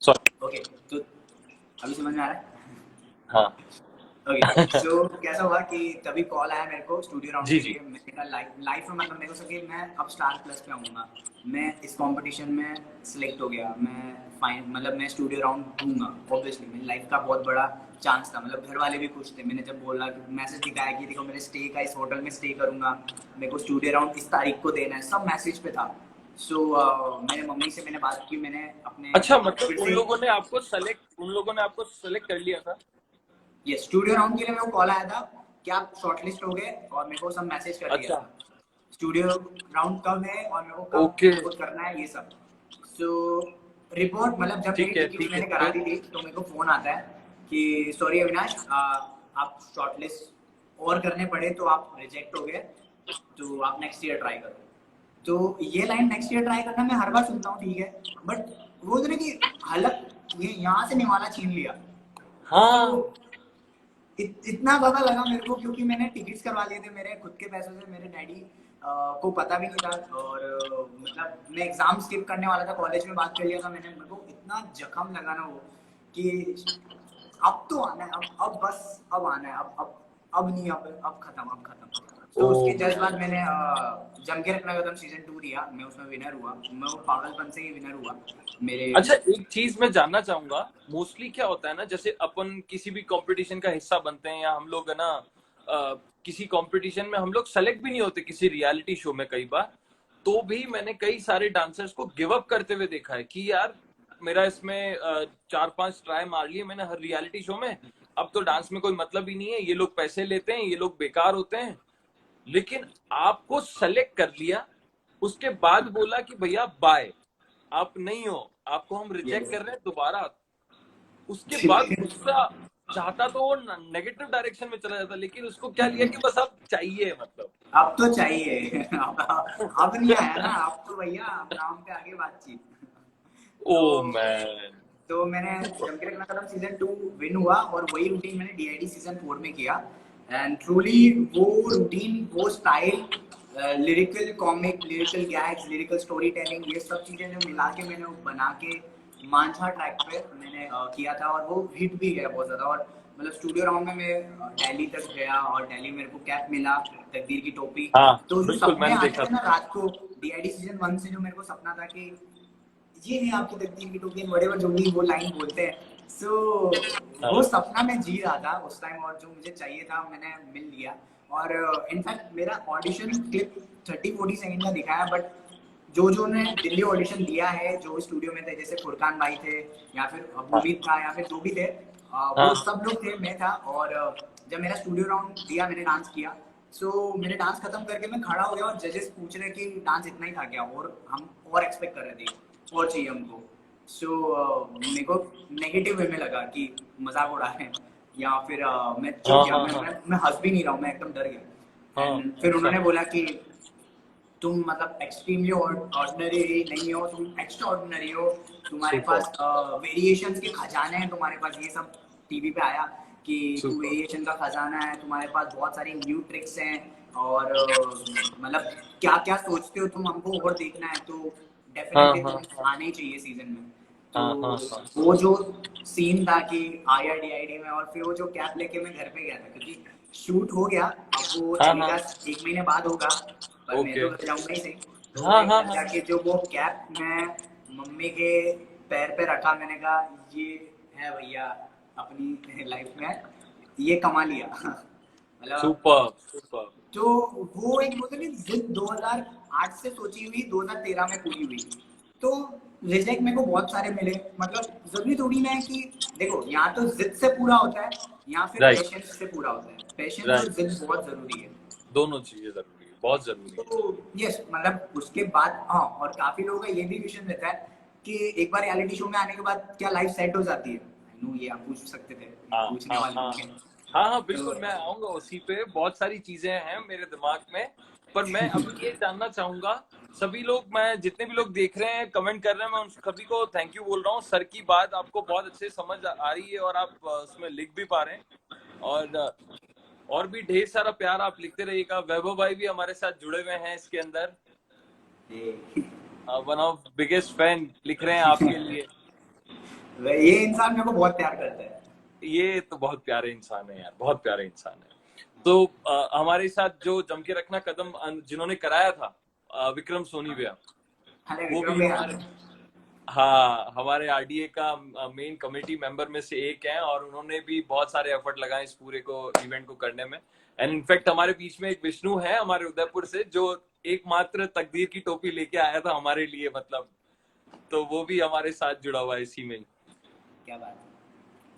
सॉरी। ओके, तो अभी समझ में आ रहा है? हाँ। ओके। सो कैसा हुआ कि तभी कॉल आया मेरे को स्टूडियो राउंड जी के जी। लिए। मैंने कहा लाइफ में मतलब मेरे को सके मैं अब स्टार प्लस पे आऊंगा, मैं इस कंपटीशन में सिलेक्ट हो गया, मैं फाइन मतलब मैं स्टूडियो राउंड दूंगा। ऑब्वियसली मेरी लाइफ का बहुत बड़ा चांस था, मतलब घर वाले भी खुश थे। मैंने जब बोला, मैसेज दिखाया कि देखो मेरे स्टे का इस होटल में स्टे करूंगा, मेरे को स्टूडियो राउंड इस तारीख को देना है, सब मैसेज पे था। सो मेरे मम्मी से मैंने बात की, मैंने अपने अच्छा, मतलब फिर से, उन लोगों ने आपको सेलेक्ट कर लिया था। ये स्टूडियो राउंड के लिए मेरे को कॉल आया था कि आप शॉर्टलिस्ट हो गए, और मेरे को सब मैसेज कर दिया अच्छा। था स्टूडियो राउंड कब है और मेरे को कब ओके। रिपोर्ट करना है ये सब। सो रिपोर्ट मतलब जब मेरी टिकट ठीक है मैंने करा फिर। दी थी, तो मेरे को फोन आता है कि सॉरी अविनाश, आप शॉर्टलिस्ट और करने पड़े तो आप रिजेक्ट हो गए, तो आप नेक्स्ट ईयर ट्राई करो। तो ये लाइन नेक्स्ट ईयर ट्राई करना मैं हर बार सुनता हूँ, ठीक है, बट वो ना कि हालत ये यहाँ से निवाला छीन लिया। सो हाँ। इतना ज्यादा लगा मेरे को, क्योंकि मैंने टिकट्स करवा लिए थे मेरे खुद के पैसों से, मेरे डैडी को पता भी नहीं था। और मतलब मैं एग्जाम स्किप करने वाला था, कॉलेज में बात कर लिया था मैंने। मेरे को इतना जख्म लगा ना वो कि अब तो आना है, अब बस अब आना है, अब नहीं, अब खत्म, अब खत्म। तो उसके ओ जस्ट बाद मैंने जम के रखना कदम सीजन 2 दिया, मैं उसमें विनर हुआ, मैं वो पागलपन से ही विनर हुआ मेरे। अच्छा, एक चीज मैं जानना चाहूंगा, मोस्टली क्या होता है ना, जैसे अपन किसी भी कंपटीशन का हिस्सा बनते हैं या हम लोग है ना किसी कंपटीशन में हम लोग सेलेक्ट भी नहीं होते किसी रियलिटी शो में कई बार, तो भी मैंने कई सारे डांसर्स को गिव अप करते हुए देखा है कि यार मेरा इसमें 4-5 ट्राई मार लिए मैंने हर रियलिटी शो में, अब तो डांस में कोई मतलब ही नहीं है, ये लोग पैसे लेते हैं, ये लोग बेकार होते हैं। लेकिन आपको सेलेक्ट कर लिया, उसके बाद बोला कि भैया बाय, आप नहीं हो, आपको हम रिजेक्ट यस। कर रहे हैं दोबारा। उसके बाद गुस्सा चाहता तो वो नेगेटिव डायरेक्शन में चला जाता, लेकिन उसको क्या लिया कि बस अब चाहिए मतलब। अब तो चाहिए। अब नहीं आया ना, अब तो भैया अब नाम पे आगे बातचीत। ओ तो मैन। मैंने जम के रखना कदम सीजन 2 विन हुआ, और वही रूटीन मैंने डीआईडी सीजन 4 में किया। एंड ट्रूली वो रूटीन, वो style, lyrical comic, lyrical gags, lyrical story telling, ये सब चीजें जो मिला के मैंने वो बना के मानसा ट्रैक पे मैंने किया था, और वो हिट भी गया बहुत ज्यादा। और मतलब स्टूडियो राउंड में मैं दिल्ली तक गया, और दिल्ली मेरे को कैप मिला, तकदीर की टोपी। हाँ तो जो बिल्कुल, सपने मैंने आते देखा थे ना था। रात को, डीआईडी सीजन 1 से जो मेरे को सपना था कि ये है आपकी तकदीर की टोपी, बड़े जो भी वो लाइन बोलते हैं, सो वो हाँ सपना मैं जी रहा था उस टाइम, और जो मुझे चाहिए था मैंने मिल लिया। और इनफैक्ट मेरा ऑडिशन क्लिप 30-40 सेकंड का दिखाया, बट जो ने दिल्ली ऑडिशन दिया है, जो स्टूडियो में थे, जैसे फुरकान भाई थे, या फिर हाँ अबूबीद था, या फिर जो भी थे, वो हाँ सब लोग थे, मैं था। और जब मेरा स्टूडियो राउंड दिया, मैंने डांस किया, सो मैंने डांस खत्म करके मैं खड़ा हो गया, और जजेस पूछ रहे कि डांस इतना ही था क्या, और हम और एक्सपेक्ट कर रहे थे, और चाहिए हमको। सो मेरे को नेगेटिव वे में लगा कि मजाक उड़ा रहे हैं, या फिर मैं चुप हाँ गया, हाँ हाँ मैं हंस भी नहीं रहा हूँ, मैं एकदम डर गया। हाँ। एंड फिर अच्छा। उन्होंने बोला कि तुम मतलब एक्सट्रीमली ऑर्डिनरी नहीं हो, तुम एक्स्ट्रा ऑर्डिनरी हो, तुम्हारे सुपर पास वेरिएशंस के खजाने हैं, तुम्हारे पास ये सब टीवी पे आया कि तू सुपर। वेरिएशन का खजाना है, तुम्हारे पास बहुत सारी न्यू ट्रिक्स हैं, और मतलब क्या क्या सोचते हो तुम, हमको और देखना है, तो हाँ डेफिनेटली हाँ तुम हाँ आने ही चाहिए सीजन में। तो हाँ हाँ हाँ। वो जो सीन था कि आया डीआईडी में, और फिर वो जो कैप लेके मैं घर पे गया था, क्योंकि शूट हो गया, अब वो हाँ हाँ। टेलीकास्ट 1 महीने बाद होगा, पर मैं ओके। तो घर जाऊंगा ही सही। तो हाँ मैं हाँ घर हाँ। जाके जो वो कैप मैं मम्मी के पैर पे रखा, मैंने कहा ये है भैया अपनी लाइफ में ये कमा लिया। मतलब सुपर सुपर। तो वो एक बोलते नहीं, जिद 2008 से सोची हुई 2013 में पूरी हुई। तो रिजेक्ट मेरे को बहुत सारे मिले, मतलब जरूरी थोड़ी ना है कि देखो, यहाँ तो जिद से पूरा होता है, या फिर राइट पेशेंस से पूरा होता है। पेशेंस और राइट। जिद बहुत जरूरी है। दोनों चीजें जरूरी है, बहुत जरूरी है। तो यस, मतलब उसके बाद हाँ, और काफी लोगों का ये भी क्वेश्चन रहता है कि एक बार रियलिटी शो में आने के बाद क्या लाइफ सेट हो जाती है। आई नो ये आप पूछ सकते थे, ये हाँ पूछने हाँ वाले हाँ होंगे। हाँ हाँ तो बिल्कुल, मैं आऊंगा उसी पे, बहुत सारी चीजें हैं मेरे दिमाग में। पर मैं अभी ये जानना चाहूंगा, सभी लोग, मैं जितने भी लोग देख रहे हैं कमेंट कर रहे हैं, मैं उन सभी को थैंक यू बोल रहा हूँ। सर की बात आपको बहुत अच्छे से समझ आ रही है और आप उसमें लिख भी पा रहे हैं। और और भी ढेर सारा प्यार आप लिखते रहिएगा। वैभव भाई भी हमारे साथ जुड़े हुए हैं इसके अंदर, वन ऑफ बिगेस्ट फैन लिख रहे हैं आपके लिए। ये इंसान मेरे को बहुत प्यार करता है। ये तो बहुत प्यारे इंसान है यार, बहुत प्यारे इंसान है। तो हमारे साथ जो जम के रखना कदम जिन्होंने कराया था, विक्रम सोनी भैया, अरे वो विक्रम भी भैया, हमारे, हाँ, हमारे आरडीए का मेन कमेटी मेंबर में से एक है, और उन्होंने भी बहुत सारे एफर्ट लगाए इस पूरे को इवेंट को करने में। एंड इनफैक्ट हमारे बीच में एक विष्णु है हमारे उदयपुर से, जो एकमात्र तकदीर की टोपी लेके आया था हमारे लिए, मतलब, तो वो भी हमारे साथ जुड़ा हुआ है इसी में ही। क्या बात है।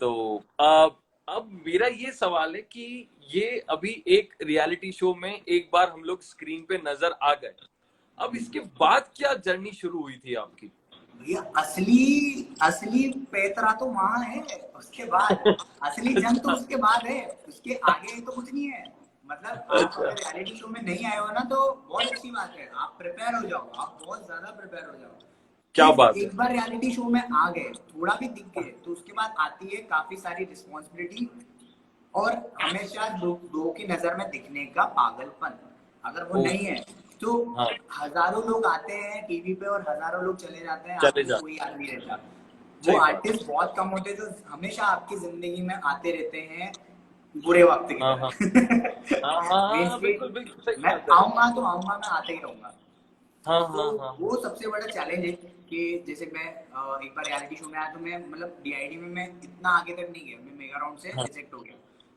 तो अब मेरा ये सवाल है कि ये अभी एक रियलिटी शो में एक बार हम लोग स्क्रीन पे नजर आ गए, अब इसके बाद क्या जर्नी शुरू हुई थी आपकी? भैया असली असली पैतरा तो वहां है, उसके बाद असली जंग तो उसके बाद है, उसके आगे तो कुछ नहीं है। मतलब आप अच्छा, अगर रियलिटी शो में नहीं आए हो ना, तो बहुत अच्छी बात है, आप प्रिपेयर हो जाओ, आप बहुत ज्यादा प्रिपेयर हो जाओ। क्या सिर्फ बात है। एक बार रियलिटी शो में आ गए, थोड़ा भी दिख गए, तो उसके बाद आती है काफी सारी रिस्पॉन्सिबिलिटी, और हमेशा लोगों की नजर में दिखने का पागलपन। अगर वो ओ, नहीं है तो हाँ, हजारों लोग आते हैं टीवी पे, और हजारों लोग चले जाते हैं, चले आखिर जा, कोई याद नहीं रहता। वो सही बात। आर्टिस्ट बहुत कम होते हैं जो हमेशा आपकी जिंदगी में आते रहते हैं, बुरे वक्त की हाँ हाँ तरह। हाँ हाँ मीन्स हाँ, कि बिल्कुल बिल्कुल सही मैं बात है। आऊंगा तो आऊंगा, मैं आते ही रहूंगा। हाँ तो हाँ हाँ वो सबसे बड़ा चैलेंज है कि जैसे मैं एक बार रियलिटी शो में आया तो मैं मतलब डीआईडी में मैं इतना आगे तक नहीं गया, मैं मेगा राउंड से हाँ रिजेक्ट हो गया।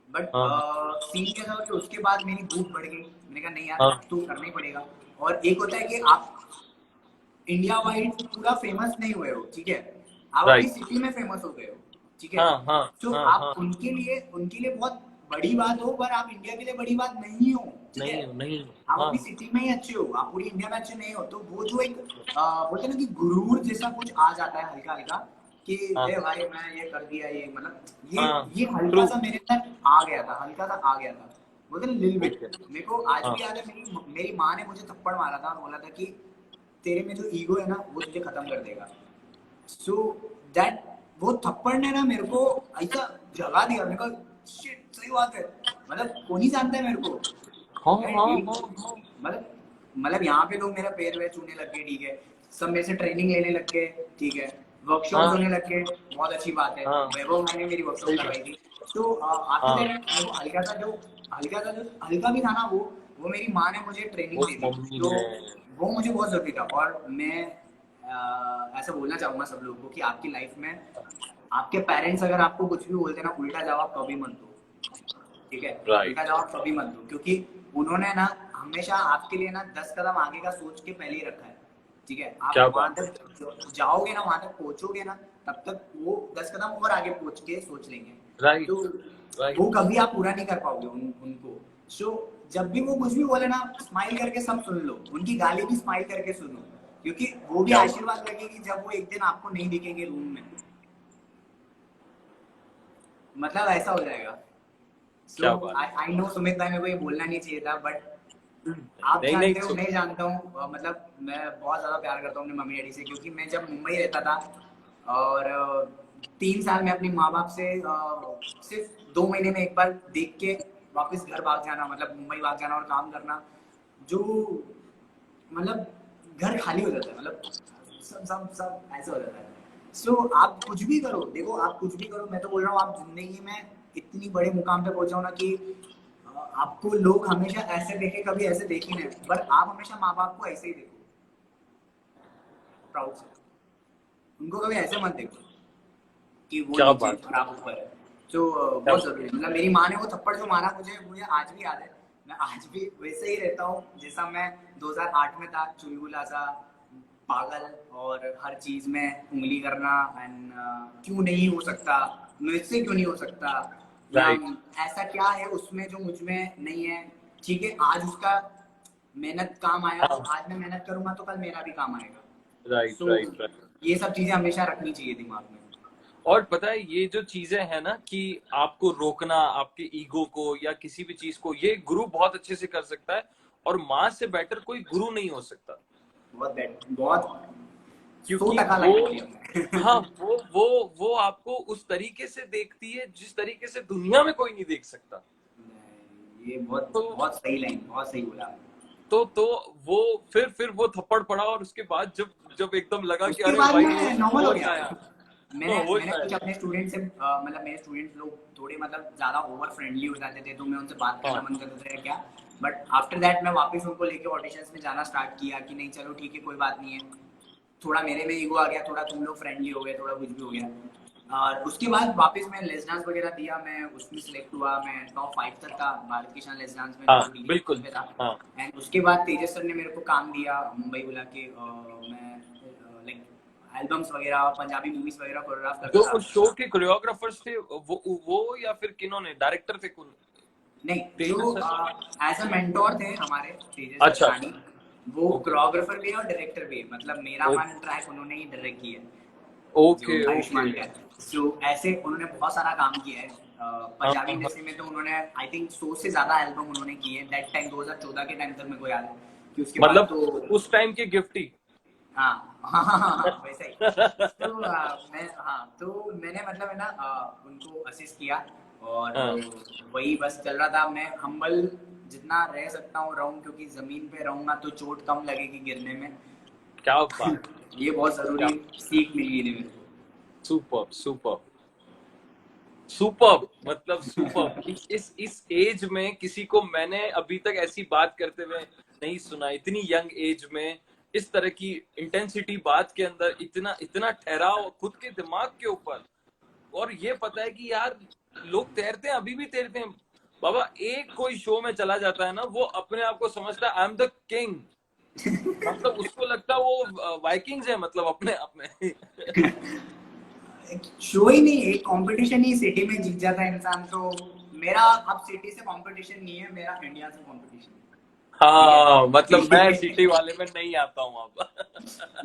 बट हाँ सीन क्या था कि उसके बाद मेरी भूख बढ़ गई, मैंने कहा नहीं यार हाँ, अब तो करना ही पड़ेगा। और एक होता है कि आप इंडिया वाइड पूरा फेमस नहीं हुए हो, ठीक है, आप अपनी राइट। सिटी में फेमस हो गए हो, ठीक है। हाँ हाँ तो हाँ हाँ, आप उनके लिए बहुत बड़ी बात हो, पर आप इंडिया के लिए बड़ी बात नहीं हो, ठीक है। नहीं हो नहीं हो, आप हाँ अपनी सिटी में ही अच्छे हो, आप पूरी इंडिया में अच्छे नहीं हो, तो वो जो एक बोलते हैं ना कि गुरूर जैसा कुछ आ जाता है हल्का हल्का, कि हाँ ए भाई मैं ये कर दिया, ये मतलब ये हाँ, ये हल्का ट्रू, सा मेरे अंदर आ गया था, हल्का सा आ गया था, बोलते ना लिल बिट। ओके, मेरे को आज हाँ भी याद है, मेरी मेरी माँ ने मुझे थप्पड़ मारा था और बोला था कि तेरे में जो ईगो है ना वो तुझे खत्म कर देगा। सो दैट वो थप्पड़ ने ना मेरे को ऐसा जगा दिया, मेरे को शिट सही बात है, मतलब कौन ही जानता है मेरे को। हाँ मैं हाँ एक हाँ हाँ, मतलब यहाँ पे लोग मेरा पैर वैर छूने लग गए, ठीक है, सब मेरे से ट्रेनिंग लेने लग गए, ठीक है, वर्कशॉप हाँ होने लग गए, बहुत अच्छी बात है। हाँ, वैभव मैंने मेरी वर्कशॉप सही करवाई बात, थी। तो आफ्टर हाँ, दैट मेरे को हल्का हल्का भी था ना वो मेरी माँ ने मुझे ट्रेनिंग वो दी थी। मम्मी तो ने, वो मुझे बहुत जरूरी था। और मैं ऐसा बोलना चाहूंगा सब लोगों को कि आपकी लाइफ में आपके पेरेंट्स अगर आपको कुछ भी बोलते हैं ना, उल्टा जवाब कभी मत दो, ठीक है। उल्टा राइट, जवाब कभी मत दो, क्योंकि उन्होंने ना हमेशा आपके लिए ना 10 कदम आगे का सोच के पहले ही रखा है, ठीक है। आप क्या वहां बात है, तक जाओगे ना, वहां तक पहुंचोगे ना, तब तक वो 10 कदम और आगे पहुंच के सोच लेंगे। तो राइट राइट, वो कभी आप पूरा नहीं कर पाओगे उनको। सो जब भी वो कुछ भी बोले ना, स्माइल करके सब सुन लो, उनकी गाली भी स्माइल करके सुनो, क्योंकि वो भी क्या बात, आशीर्वाद लगेगी जब वो एक दिन आपको नहीं दिखेंगे रूम में, मतलब ऐसा हो जाएगा। सो क्या बात, आई नो सुमित भाई, मेरे को ये बोलना नहीं चाहिए था, बट आप नहीं नहीं जानते हो मैं जानता हूँ, मतलब मैं बहुत ज्यादा प्यार करता हूँ अपने मम्मी डैडी से, क्योंकि मैं जब मुंबई रहता था और 3 साल में अपनी माँ बाप से सिर्फ 2 महीने में एक बार देख के वापस घर भाग जाना, मतलब मुंबई भाग जाना और काम करना, जो मतलब घर खाली हो जाता है, मतलब सब सब सब ऐसा हो जाता है। सो आप कुछ भी करो, देखो आप कुछ भी करो, मैं तो बोल रहा हूँ आप जिंदगी में इतनी बड़े मुकाम पे पहुंचाओ ना कि आपको लोग हमेशा ऐसे देखे, कभी ऐसे देखे नहीं, बट आप हमेशा माँ बाप को ऐसे ही देखो, प्राउड से, उनको कभी ऐसे मत देखो कि वो क्या नीचे बात, और आप ऊपर है। तो क्या बहुत जरूरी है, मतलब मेरी माँ ने वो थप्पड़ जो मारा मुझे मुझे आज भी याद है। मैं आज भी वैसे ही रहता हूँ जैसा मैं 2008 में था, चुलबुला सा, पागल, और हर चीज में उंगली करना, एंड क्यों नहीं हो सकता, मुझसे क्यों नहीं हो सकता, या राइट ऐसा क्या है उसमें जो मुझ में नहीं है, ठीक है। आज उसका मेहनत काम आया, तो हाँ, आज मैं मेहनत करूंगा तो कल मेरा भी काम आएगा। Right so right right. ये सब चीजें हमेशा रखनी चाहिए दिमाग में। और पता है ये जो चीजें हैं ना कि आपको रोकना आपके ईगो को या किसी भी चीज को, ये गुरु बहुत अच्छे से कर सकता है, और माँ से बेटर कोई गुरु नहीं हो सकता, बहुत सौ क्योंकि टका वो, लाइन बोली आपने। हाँ वो आपको उस तरीके से देखती है जिस तरीके से दुनिया में कोई नहीं देख सकता। ये बहुत तो बहुत सही लाइन, बहुत सही बोला आपने। तो वो फिर वो थप्पड़ पड़ा, और उसके बाद जब जब एकदम लगा कि उसके अरे बाद भाई मैं होश नॉर्मल हो होश गया। आया, मैंने होश मैंने कुछ आया, अपने स्टूडेंट से मतलब मेरे स्टूडेंट्स लोग थोड़े मतलब ज्यादा ओवर फ्रेंडली हो जाते थे, तो मैं उनसे बात करना हाँ बंद कर देता था क्या। बट आफ्टर दैट मैं वापस उनको लेके ऑडिशंस में जाना स्टार्ट किया कि नहीं चलो ठीक है कोई बात नहीं है, थोड़ा मेरे में ईगो आ गया, थोड़ा तुम लोग फ्रेंडली हो गए, थोड़ा कुछ भी हो गया। और उसके बाद वापस मैं लेस डांस वगैरह दिया, मैं उसमें सिलेक्ट हुआ, मैं टॉप 5 तक था भारत की शान लेस डांस में, हाँ जो दिल्ली बिल्कुल, में था। हाँ। एंड उसके बाद तेजस सर ने मेरे को काम दिया मुंबई बुला के, मैं लाइक एल्बम्स वगैरह पंजाबी मूवीज वगैरह कोरियोग्राफ जो करता था। उस शो के कोरियोग्राफर्स थे वो या फिर किन्होंने डायरेक्टर थे कौन? नहीं, जो तेजस सर? एज अ मेंटोर थे हमारे तेजस अच्छा अच्छा, सानी, वो ओके कोरियोग्राफर भी है और डायरेक्टर भी है, मतलब मेरा ओके मन ट्रैक उन्होंने ही डायरेक्ट किया है, जो ओके ओके, आयुष्मान का है। सो ऐसे उन्होंने बहुत सारा काम किया है हाँ पंजाबी हाँ, इंडस्ट्री में, तो उन्होंने आई थिंक 100 से ज्यादा एल्बम उन्होंने किए हैं दैट टाइम, 2014 के टाइम तक मेरे को याद है। कि उसके बाद मतलब तो उस टाइम के गिफ्टी। हाँ हाँ वैसा ही। तो मैं हाँ तो मैंने मतलब है ना उनको असिस्ट किया, और हाँ, वही बस चल रहा था। मैं हम्बल जितना रह सकता हूँ रहूँ, क्योंकि जमीन पे रहूंगा तो चोट कम लगेगी गिरने में। क्या बात, ये बहुत क्या, जरूरी सीख मिली थी मेरे को। Super super. सुपर, मतलब सुपर। इस एज में किसी को मैंने अभी तक ऐसी बात करते हुए नहीं सुना, इतनी यंग एज में इस तरह की इंटेंसिटी बात के अंदर, इतना इतना ठहराव खुद के दिमाग के ऊपर। और ये पता है कि यार लोग तैरते हैं, अभी भी तैरते हैं बाबा। एक कोई शो में चला जाता है ना, वो अपने आप को समझता है आई एम द किंग, मतलब उसको लगता है वो वाइकिंग्स है, मतलब अपने आप में। शो ही नहीं, एक कंपटीशन ही सिटी में जीत जाता है इंसान। तो मेरा अब सिटी से कंपटीशन नहीं है, मेरा इंडिया से कंपटीशन हाँ, मतलब मैं है, ठीक सिटी है। वाले में नहीं आता हूँ अब।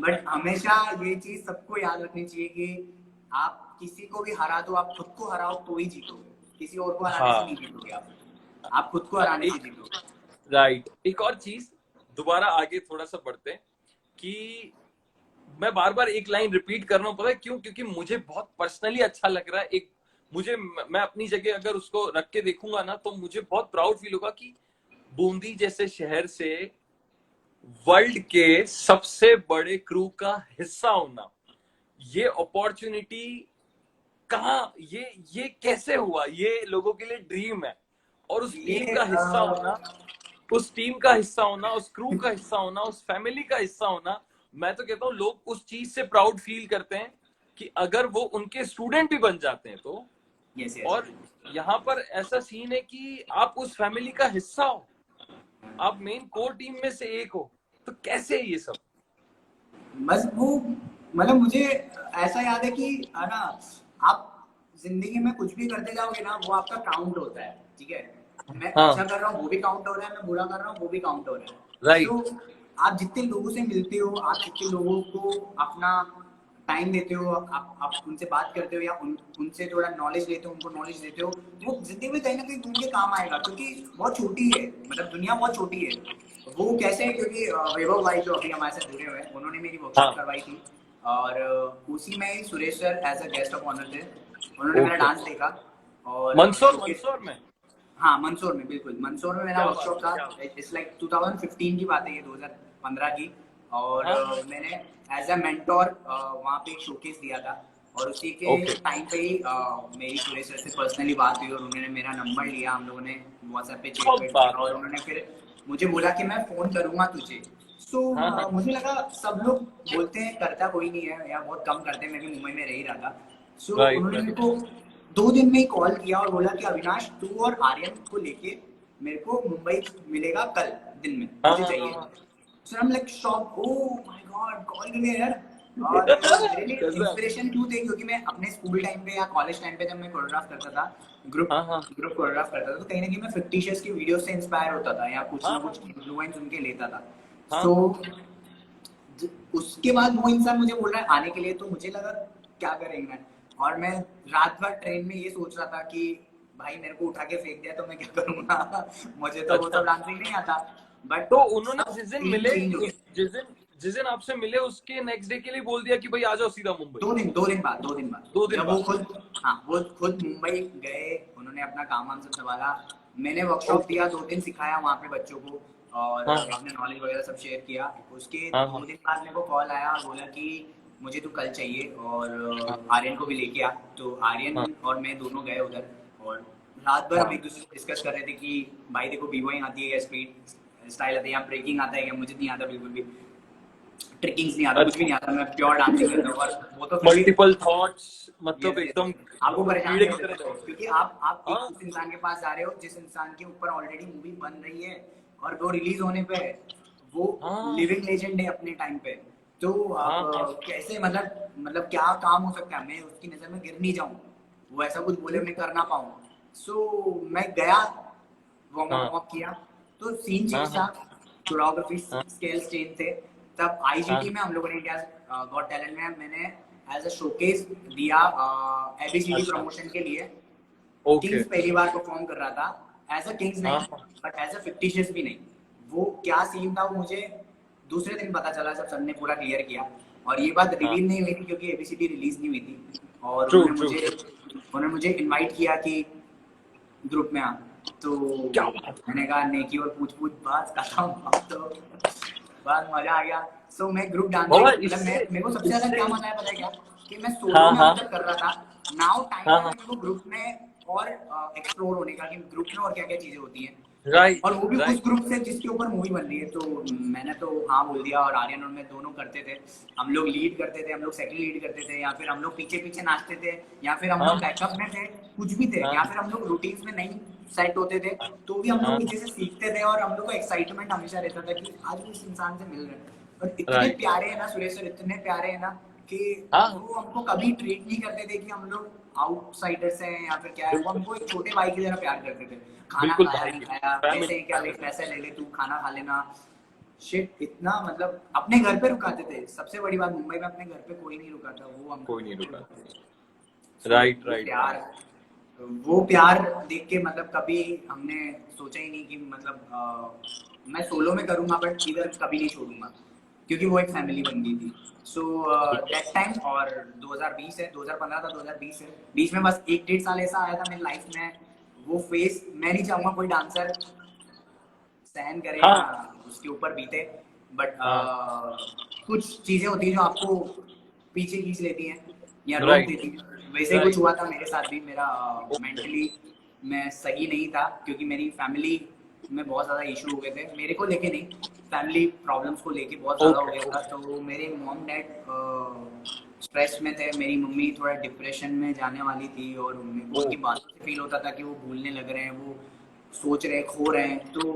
बट हमेशा ये चीज सबको याद रखनी चाहिए कि आप किसी को भी हरा दो, आप खुद को हराओ तो ही जीतोगे, किसी और को हराने से हाँ, नहीं जीतोगे आप खुद को हराने से एक जीतोगे। राइट, एक और चीज, दोबारा आगे थोड़ा सा बढ़ते हैं कि मैं बार बार एक लाइन रिपीट कर रहा हूँ, पता है क्यों? क्योंकि मुझे बहुत पर्सनली अच्छा लग रहा है। एक मुझे, मैं अपनी जगह अगर उसको रख के देखूंगा ना, तो मुझे बहुत प्राउड फील होगा कि बूंदी जैसे शहर से वर्ल्ड के सबसे बड़े क्रू का हिस्सा होना, ये अपॉर्चुनिटी कहाँ, ये कैसे हुआ? ये लोगों के लिए ड्रीम है। और उस टीम ये का हिस्सा होना, उस टीम का हिस्सा होना, उस क्रू का हिस्सा होना, उस फैमिली का हिस्सा होना, मैं तो कहता हूँ लोग उस चीज से प्राउड फील करते हैं कि अगर वो उनके स्टूडेंट भी बन जाते हैं तो। Yes yes. और यहाँ पर ऐसा सीन है कि आप उस फैमिली का हिस्सा हो, आप मेन कोर टीम में से एक हो, तो कैसे है ये सब? बस वो मतलब मुझे ऐसा याद है कि है ना, आप जिंदगी में कुछ भी करते जाओगे ना, वो आपका काउंट होता है, ठीक है। मैं अच्छा हाँ, कर रहा हूँ वो भी काउंट हो रहा है, मैं बुरा कर रहा हूँ वो भी काउंट हो रहा है। राइट। सो आप जितने लोगों से मिलते हो, आप जितने लोगों को अपना टाइम देते हो, आप उनसे बात करते हो या उनसे थोड़ा नॉलेज लेते हो, उनको नॉलेज देते हो, वो जिंदगी में कहीं ना कहीं उनके काम आएगा, क्योंकि बहुत छोटी है, मतलब दुनिया बहुत छोटी है। वो कैसे है, क्योंकि वैभव भाई जो अभी हमारे साथ जुड़े हुए हैं, उन्होंने मेरी वर्कशॉप हाँ, करवाई थी। और उसी में ही Suresh sir as a guest of honour थे, उन्होंने मेरा ओके। डांस देखा और मंदसौर, शोकेस। मंदसौर में? हाँ मंदसौर में, बिल्कुल मंदसौर में मेरा क्या बात वर्कशॉप है, था। क्या बात। इट्स लाइक 2015 की बात है, ये 2015 की। और हाँ, हाँ, मैंने एज अ मेंटोर वहाँ पे एक शोकेस दिया था। और उसी के ओके। टाइम पे ही मेरी सुरेश सर से पर्सनली बात हुई और उन्होंने मेरा नंबर लिया, हम लोगों ने व्हाट्सएप पे चेक क्या वेट किया बात और है। उन्होंने फिर मुझे बोला कि मैं फोन करूंगा तुझे। सो हाँ, हाँ, मुझे लगा सब लोग बोलते हैं, करता कोई नहीं है या बहुत कम करते हैं, मैं भी मुंबई में रह ही रहा था। सो राइट, उन्होंने मेरे राइट। को 2 दिन में ही कॉल किया और बोला कि अविनाश तू और आर्यन को लेके मेरे को मुंबई मिलेगा कल दिन में, हाँ, मुझे हाँ, चाहिए। हाँ, so I am like shock, oh my God call कर लिया यार। और मेरे लिए गजब। इंस्पिरेशन क्यों थे, क्योंकि मैं अपने स्कूल टाइम पे या कॉलेज टाइम पे जब मैं कोरियोग्राफ करता था, ग्रुप हाँ, हाँ, ग्रुप कोरियोग्राफ करता था, तो कहीं ना कहीं मैं फिक्टिशियस की वीडियो से इंस्पायर होता था या कुछ हाँ, ना कुछ हाँ, इन्फ्लुएंस उनके लेता था। हाँ, सो हाँ, उसके बाद वो इंसान मुझे बोल रहा है आने के लिए, तो मुझे लगा क्या करेंगे। और मैं रात भर ट्रेन में ये सोच रहा था कि भाई मेरे को उठा के फेंक दिया तो मैं क्या करूंगा। मुझे तो वो अच्छा। सब डांसिंग नहीं आता। बट तो उन्होंने सब जिस दिन सीन मिले, चेंज हो उस गया। जिस दिन आपसे मिले उसके नेक्स्ट डे के लिए बोल दिया कि भाई आ जाओ सीधा मुंबई? 2 दिन बाद, 2 दिन बाद 2 दिन जब वो बाद? खुद, हाँ वो खुद मुंबई गए, उन्होंने अपना काम वाम सब संभाला। मैंने वर्कशॉप ओके। दिया, 2 दिन सिखाया वहाँ पे बच्चों को और हाँ, अपने नॉलेज वगैरह सब शेयर किया। उसके हाँ, दो हाँ, दिन बाद मेरे को कॉल आया और बोला कि मुझे तो कल चाहिए और हाँ, आर्यन को भी लेके आ। तो हाँ, आर्यन और मैं दोनों गए उधर और रात भर हम हाँ, एक दूसरे से डिस्कस कर रहे थे कि भाई देखो बीबॉइंग आती है या स्ट्रीट स्टाइल आती है या ब्रेकिंग आता है, या मुझे नहीं आता बिल्कुल भी, ट्रिकिंग्स नहीं आता, कुछ भी अच्छा। नहीं आता, मैं प्योर डांसिंग करता हूँ। और वो तो फिर भी मल्टीपल थॉट्स, मतलब यस एकदम यस, आपको परेशान कीड़े नहीं की होने तरह देता, चल क्योंकि रहे। आप एक हाँ, उस इंसान के पास जा रहे हो जिस इंसान के ऊपर ऑलरेडी मूवी बन रही है और वो रिलीज होने पे है, वो हाँ, लिविंग लेजेंड है अपने टाइम पे। तो आप हाँ, हाँ, कैसे, मतलब क्या काम हो सकता है, मैं उसकी नजर में गिर नहीं जाऊं, वो ऐसा कुछ बोले मैं कर ना पाऊं। सो मैं गया, वार्म अप हाँ, वार्म अप किया, तो सीन हाँ, चेंज था, हाँ, कोरियोग्राफी हाँ, स्केल्स चेंज थे। तब हाँ, आईजीटी में हम लोगों ने, इंडिया गॉट टैलेंट में मैंने एज अ शोकेस दिया एबीसीडी अच्छा, प्रमोशन के लिए। ओके। किंग्स पहली बार परफॉर्म कर रहा था, एज अ किंग्स हाँ, नहीं हाँ, बट एज अ फिक्टिशियस भी नहीं। वो क्या सीन था वो मुझे दूसरे दिन पता चला जब सर ने पूरा क्लियर किया। और ये बात हाँ, रिवील नहीं हुई थी क्योंकि एबीसीडी रिलीज नहीं हुई थी। और ट्रू, ट्रू, ट्रू। उन्होंने मुझे इनवाइट किया कि ग्रुप में आ। तो क्या बात है। मैंने कहा नेकी और पूछ पूछ बस खत्म, अब तो बस मजा आ गया। सो मैं ग्रुप बाबा डांसिंग, मतलब मैं, इससे मेरे को सबसे ज्यादा इससे क्या मजा आया पता है क्या, कि मैं सोलो हाँ, में अब हाँ, तक कर रहा था। नाउ टाइम हाँ है हाँ मेरे को ग्रुप में और एक्सप्लोर होने का कि ग्रुप में और क्या क्या चीजें होती हैं, राइट और वो भी उस राइट ग्रुप से जिसके ऊपर मूवी बन रही है। तो मैंने तो हाँ बोल दिया, और आर्यन और मैं दोनों करते थे। हम लोग लीड करते थे, हम लोग सेकंड लीड करते थे, या फिर हम लोग पीछे पीछे नाचते थे, या फिर हम हाँ लोग बैकअप में थे, कुछ भी थे, या हाँ फिर हम लोग रूटीन्स में नहीं सेट होते थे, तो भी हम लोग हाँ पीछे से सीखते थे, और हम लोग को एक्साइटमेंट हमेशा रहता था कि आज भी इस इंसान से मिल रहे हैं। और इतने राइट प्यारे हैं ना सुरेश सर, इतने प्यारे हैं ना कि हाँ वो हमको कभी ट्रीट नहीं करते थे कि हम लोग आउटसाइडर्स हैं या फिर क्या है। वो बिल्कुल हमको एक छोटे भाई की तरह प्यार करते थे। खाना बिल्कुल खाया भाई नहीं की खाया, फैमिली कैसे हैं, क्या ले, फैमिली पैसे ले ले तू, खाना खा लेना। शिट, इतना मतलब अपने घर पे रुकाते थे। सबसे बड़ी बात, मुंबई में अपने घर पे कोई नहीं रुका था, वो हमको कोई नहीं घर पे रुका रुकाते थे। सो राइट वो राइट प्यार, वो प्यार देख के मतलब कभी हमने सोचा ही नहीं कि मतलब मैं सोलो में करूंगा, बट इधर कभी नहीं छोड़ूंगा, क्योंकि वो एक फैमिली बन गई थी। सो दैट टाइम, और 2020 है, 2015 था, 2020 है, बीच में बस एक डेढ़ साल ऐसा आया था मेरी लाइफ में। वो फेस मैं नहीं चाहूंगा कोई डांसर सहन करे या हाँ उसके ऊपर बीते, बट हाँ कुछ चीजें होती है जो आपको पीछे खींच लेती हैं या रोक राइट देती हैं। वैसे ही कुछ राइट हुआ था मेरे साथ भी। मेरा ओके मेंटली मैं सही नहीं था, क्योंकि मेरी फैमिली में बहुत ज़्यादा इशू हो गए थे, मेरे को लेके नहीं, फैमिली प्रॉब्लम्स को लेके बहुत ज़्यादा हो ओके गया था। ओके तो मेरे मॉम डैड स्ट्रेस में थे, मेरी मम्मी थोड़ा डिप्रेशन में जाने वाली थी, और मेरे को ओ उनकी बातों से फील होता था कि वो भूलने लग रहे हैं, वो सोच रहे हैं, खो रहे हैं। तो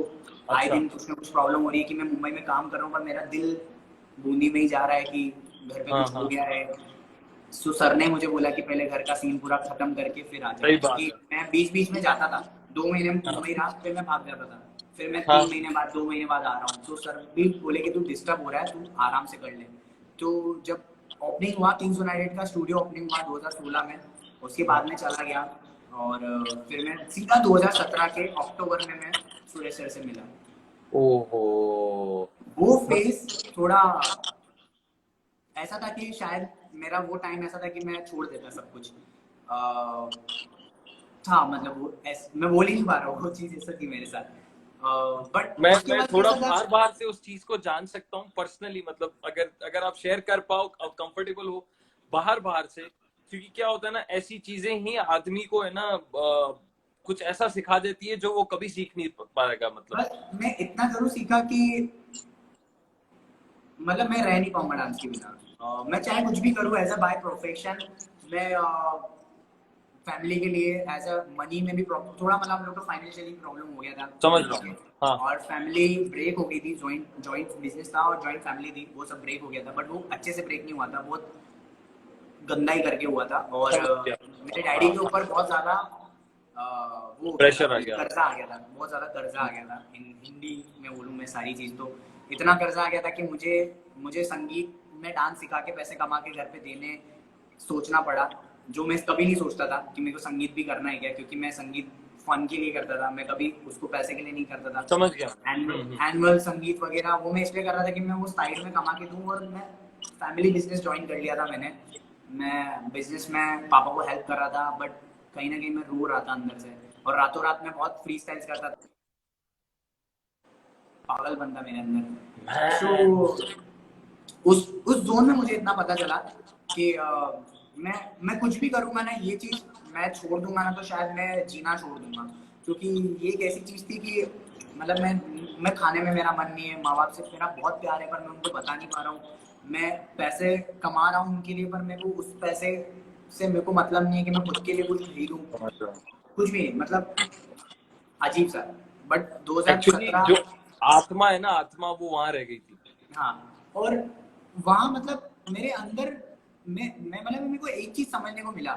आए अच्छा दिन कुछ ना कुछ प्रॉब्लम हो रही है कि मैं मुंबई में काम कर रहा हूँ, पर मेरा दिल बूंदी में ही जा रहा है कि घर पे हाँ कुछ हो हाँ गया है। सो सर ने मुझे बोला कि पहले घर का सीन पूरा खत्म करके फिर आ जाओ, सही बात क्योंकि है मैं बीच बीच में जाता था, 2 महीने हाँ मुंबई रहा, फिर मैं भाग जाता था, फिर मैं हाँ 3 महीने बाद, 2 महीने बाद आ रहा हूँ। तो सर भी बोले कि तू डिस्टर्ब हो रहा है, तू आराम से कर ले। तो जब ओपनिंग हुआ, किंग्स यूनाइटेड का स्टूडियो ओपनिंग हुआ 2016 में, उसके बाद में चला गया, और फिर मैं सीधा 2017 के अक्टूबर में मैं सुरेश सर से मिला। ओहो वो मत फेज थोड़ा ऐसा था कि शायद मेरा वो टाइम ऐसा था कि मैं छोड़ देता सब कुछ। था मतलब वो मैं बोल ही नहीं पा रहा हूँ, वो चीज ऐसा थी मेरे साथ। बट उसके मैं बाद थोड़ा कैसा था। बाहर बाहर से उस चीज को जान सकता हूँ पर्सनली मतलब अगर अगर आप शेयर कर पाओ आप कंफर्टेबल हो बाहर बाहर से क्योंकि क्या होता है ना ऐसी चीजें ही आदमी को है ना कुछ ऐसा सिखा देती है जो वो कभी सीख नहीं पाएगा मतलब बस मैं इतना जरूर सीखा कि मतलब मैं रह नहीं पाऊंगा डांस के बिना। मैं चाहे कुछ भी करूँ एज अ बाय प्रोफेशन, मैं फैमिली के लिए एज अ मनी में भी थोड़ा मतलब हम लोग को फाइनेंशियली प्रॉब्लम हो गया था समझ रहा फैमिली हूँ के, हाँ और फैमिली ब्रेक हो गई थी। जॉइंट जॉइंट बिजनेस था और जॉइंट फैमिली थी, वो सब ब्रेक हो गया था, बट वो अच्छे से ब्रेक नहीं हुआ था, बहुत गंदा ही करके हुआ था। और समझ गया मेरे डैडी हाँ के ऊपर बहुत ज्यादा वो हो गया था, प्रेशर आ गया कर्जा आ गया था, बहुत ज्यादा कर्जा आ गया था। हिंदी में बोलूँ मैं सारी चीज तो, इतना कर्जा आ गया था कि मुझे मुझे संगीत में डांस सिखा के पैसे कमा के घर पे देने सोचना पड़ा, जो मैं कभी नहीं सोचता था कि मेरे को संगीत भी करना है क्या, क्योंकि मैं संगीत फन के लिए करता था, मैं कभी उसको पैसे के लिए नहीं करता था। समझ गया एनुअल संगीत वगैरह वो मैं इसलिए कर रहा था कि मैं वो साइड में कमा के दूं, और मैं फैमिली बिजनेस ज्वाइन कर लिया था मैंने। मैं बिजनेस में पापा को हेल्प कर रहा था, बट कहीं ना कहीं मैं रो रहा था अंदर से, और रातों रात में बहुत फ्री स्टाइल्स करता था, पागल बनता मेरे अंदर। सो मैं उस जोन में मुझे इतना पता चला कि मैं कुछ भी करूंगा ना, ये चीज मैं छोड़ दूंगा ना, तो शायद मैं जीना छोड़ दूंगा, क्योंकि ये एक ऐसी चीज थी कि मतलब मैं खाने में मेरा मन नहीं है, माँ बाप से मेरा बहुत प्यार है, पर मैं उनको बता नहीं पा रहा हूँ। मैं पैसे कमा रहा हूँ उनके लिए, पर मेरे को उस पैसे से मेरे को मतलब नहीं है कि मैं खुद के लिए कुछ खरीदूं, समझ रहा हूँ कुछ भी नहीं, मतलब अजीब सा। बट एक्चुअली 2017, जो आत्मा है ना आत्मा वो वहां रह गई थी हाँ, और वहाँ मतलब मेरे अंदर मैं मतलब मेरे को एक चीज समझने को मिला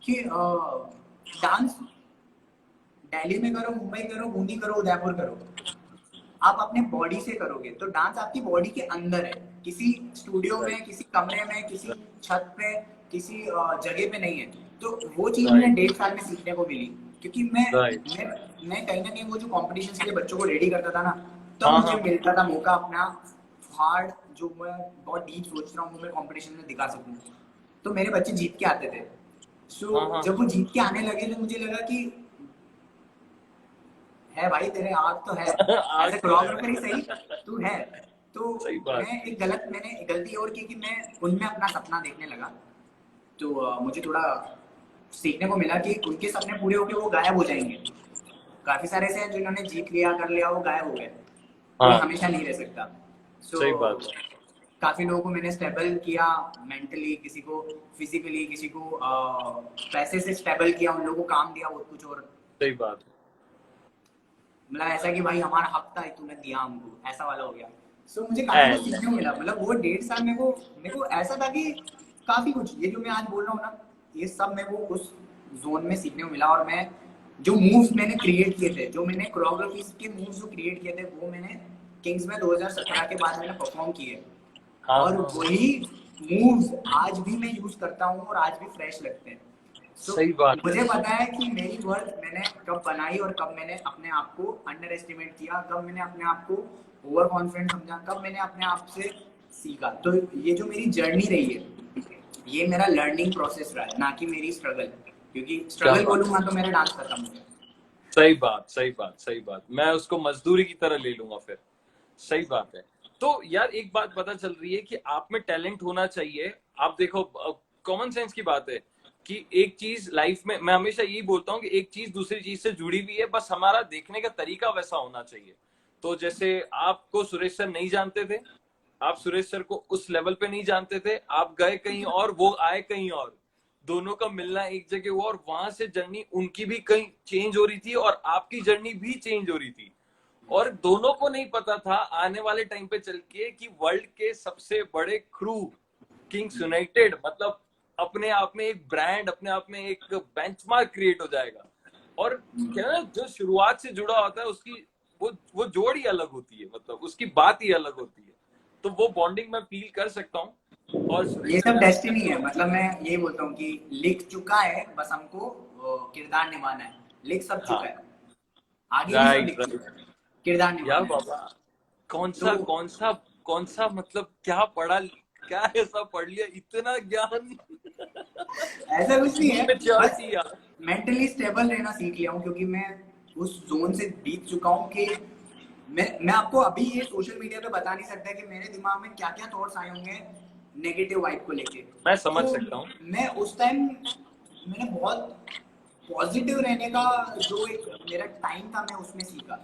कि डांस दिल्ली में करो, मुंबई करो, बूंदी करो, उदयपुर करो, आप अपने बॉडी से करोगे तो डांस आपकी बॉडी के अंदर है, किसी स्टूडियो में, राइट किसी कमरे में, किसी राइट छत पे, किसी जगह पे नहीं है। तो वो चीज मुझे राइट 1.5 साल में सीखने को मिली, क्योंकि राइट मैं कहीं ना कहीं वो जो कॉम्पिटिशन के लिए बच्चों को रेडी करता था ना, तब हाँ मुझे हाँ मिलता था मौका अपना हार्ड, जो मैं बहुत डीप सोच रहा हूँ वो मैं कॉम्पिटिशन में दिखा सकूँ। तो मेरे बच्चे जीत के आते थे। सो हाँ हाँ जब वो जीत के आने लगे तो मुझे लगा कि है भाई, तेरे आग तो है, एज आग ए तो है कोरियोग्राफर ही सही, तू है। तो सही बात मैंने एक गलती और की कि मैं उनमें अपना सपना देखने लगा। तो मुझे थोड़ा सीखने को मिला कि उनके सपने पूरे होके वो गायब हो जाएंगे। काफी सारे ऐसे हैं जिन्होंने जीत लिया, कर लिया, वो गायब हो गए। कोई हाँ, हमेशा नहीं रह सकता। सो सही बात है। काफी लोगों को मैंने स्टेबल किया, मेंटली, किसी को फिजिकली, किसी को पैसे से स्टेबल किया, उन लोगों को काम दिया, बहुत कुछ। और सही बात है। मतलब ऐसा कि भाई हमारा हक था, तूने दिया हमको, ऐसा वाला हो गया। सो मुझे काफी कुछ एंड सीखने को मिला। मतलब वो 1.5 साल मेरे को ऐसा था कि काफी कुछ, ये जो मैं आज बोल रहा हूँ ना, ये सब मेरे को उस जोन में सीखने को मिला। और मैं जो मूव्स मैंने क्रिएट किए थे, जो मैंने कोरियोग्राफीज के मूव्स जो क्रिएट किए थे, वो मैंने किंग्स में 2017 के बाद मैंने परफॉर्म किए। हाँ और हाँ हाँ, वही मूव्स आज भी मैं यूज करता हूँ और आज भी फ्रेश लगते हैं। सो सही बात है। मुझे पता है कि मेरी वर्थ मैंने कब बनाई और कब मैंने अपने आप को अंडर एस्टिमेट किया, कब मैंने अपने आप को ओवर कॉन्फिडेंट समझा, कब मैंने अपने आप से सीखा। तो ये जो मेरी जर्नी रही है, ये मेरा लर्निंग प्रोसेस रहा है, ना कि मेरी स्ट्रगल। क्योंकि क्या स्ट्रगल बात। बोलूंगा तो मेरा डांस खत्म हो गया। सही बात, सही बात, सही बात। मैं उसको मजदूरी की तरह ले लूंगा फिर। सही बात है। तो यार एक बात पता चल रही है कि आप में टैलेंट होना चाहिए। आप देखो, कॉमन सेंस की बात है कि एक चीज लाइफ में, मैं हमेशा यही बोलता हूँ कि एक चीज दूसरी चीज से जुड़ी हुई है, बस हमारा देखने का तरीका वैसा होना चाहिए। तो जैसे आपको सुरेश सर नहीं जानते थे, आप सुरेश सर को उस लेवल पे नहीं जानते थे, आप गए कहीं और, वो आए कहीं और, दोनों का मिलना एक जगह हुआ और वहां से जर्नी उनकी भी कहीं चेंज हो रही थी और आपकी जर्नी भी चेंज हो रही थी। और दोनों को नहीं पता था आने वाले टाइम पे चल के कि वर्ल्ड के सबसे बड़े क्रू किंग्स यूनाइटेड मतलब अपने आप में एक ब्रांड, अपने आप में एक बेंचमार्क क्रिएट हो जाएगा। और क्या है ना, जो शुरुआत से जुड़ा होता है उसकी वो जोड़ ही अलग होती है, मतलब उसकी बात ही अलग होती है। तो वो बॉन्डिंग मैं फील कर सकता हूँ। और सुरेश ये सर सब ने आपको डेस्टिनी है। जो, मतलब मैं यही बोलता हूँ कि लिख चुका है, बस हमको किरदार निभाना है। लिख सब हाँ, चुका है, आगे भी सब राइट लिख चुका राइट। है, किरदार यार निभाना है। बाबा, कौन तो सा कौन सा कौन सा मतलब क्या पढ़ा, क्या ऐसा पढ़ लिया इतना ज्ञान। ऐसा कुछ नहीं इतनी है, बस मेच्योरिटी यार। मेंटली स्टेबल रहना सीख लिया हूँ। क्योंकि मैं उस जोन से बीत चुका हूँ कि मैं आपको अभी ये सोशल मीडिया पे बता नहीं सकता कि मेरे दिमाग में क्या क्या थॉट्स आए होंगे नेगेटिव वाइब को लेके। मैं समझ तो सकता हूँ। मैं उस टाइम, मैंने बहुत पॉजिटिव रहने का जो एक मेरा टाइम था, मैं उसमें सीखा।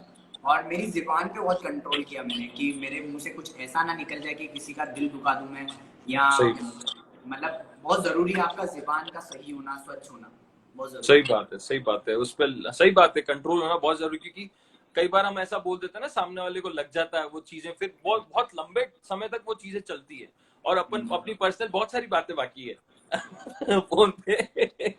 और मेरी जुबान पे बहुत कंट्रोल किया मैंने कि मेरे मुंह से कुछ ऐसा ना निकल जाए कि किसी का दिल दुखा दूं मैं, या सही, मतलब बहुत जरूरी है आपका जुबान का सही होना, स्वच्छ होना, बहुत जरूरी सही है। बात है, सही बात है। उस पर सही बात है, कंट्रोल होना बहुत जरूरी, क्योंकि कई बार हम ऐसा बोल देते हैं ना, सामने वाले को लग जाता है वो चीजें, फिर बहुत बहुत लंबे समय तक वो चीजें चलती है। और अपन अपनी पर्सनल बहुत सारी बातें बाकी है फोन पे।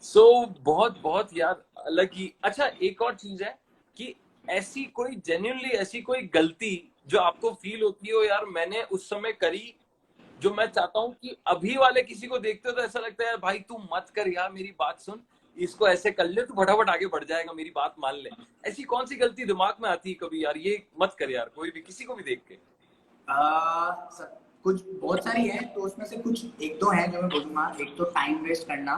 सो बहुत बहुत यार अलग ही। अच्छा, एक और चीज है कि ऐसी कोई जेन्युइनली ऐसी कोई गलती जो आपको फील होती हो यार मैंने उस समय करी, जो मैं चाहता हूँ कि अभी वाले किसी को देखते हो तो ऐसा लगता है यार भाई तू मत कर यार, मेरी बात सुन, इसको ऐसे कर ले तो फटाफट आगे बढ़ जाएगा, मेरी बात मान ले। ऐसी कौन सी गलती दिमाग में आती है कभी यार, ये मत कर यार, कोई भी किसी को भी देख के? कुछ बहुत सारी है, तो उसमें से कुछ एक दो हैं जो मैं बोलूँगा। एक तो टाइम वेस्ट करना,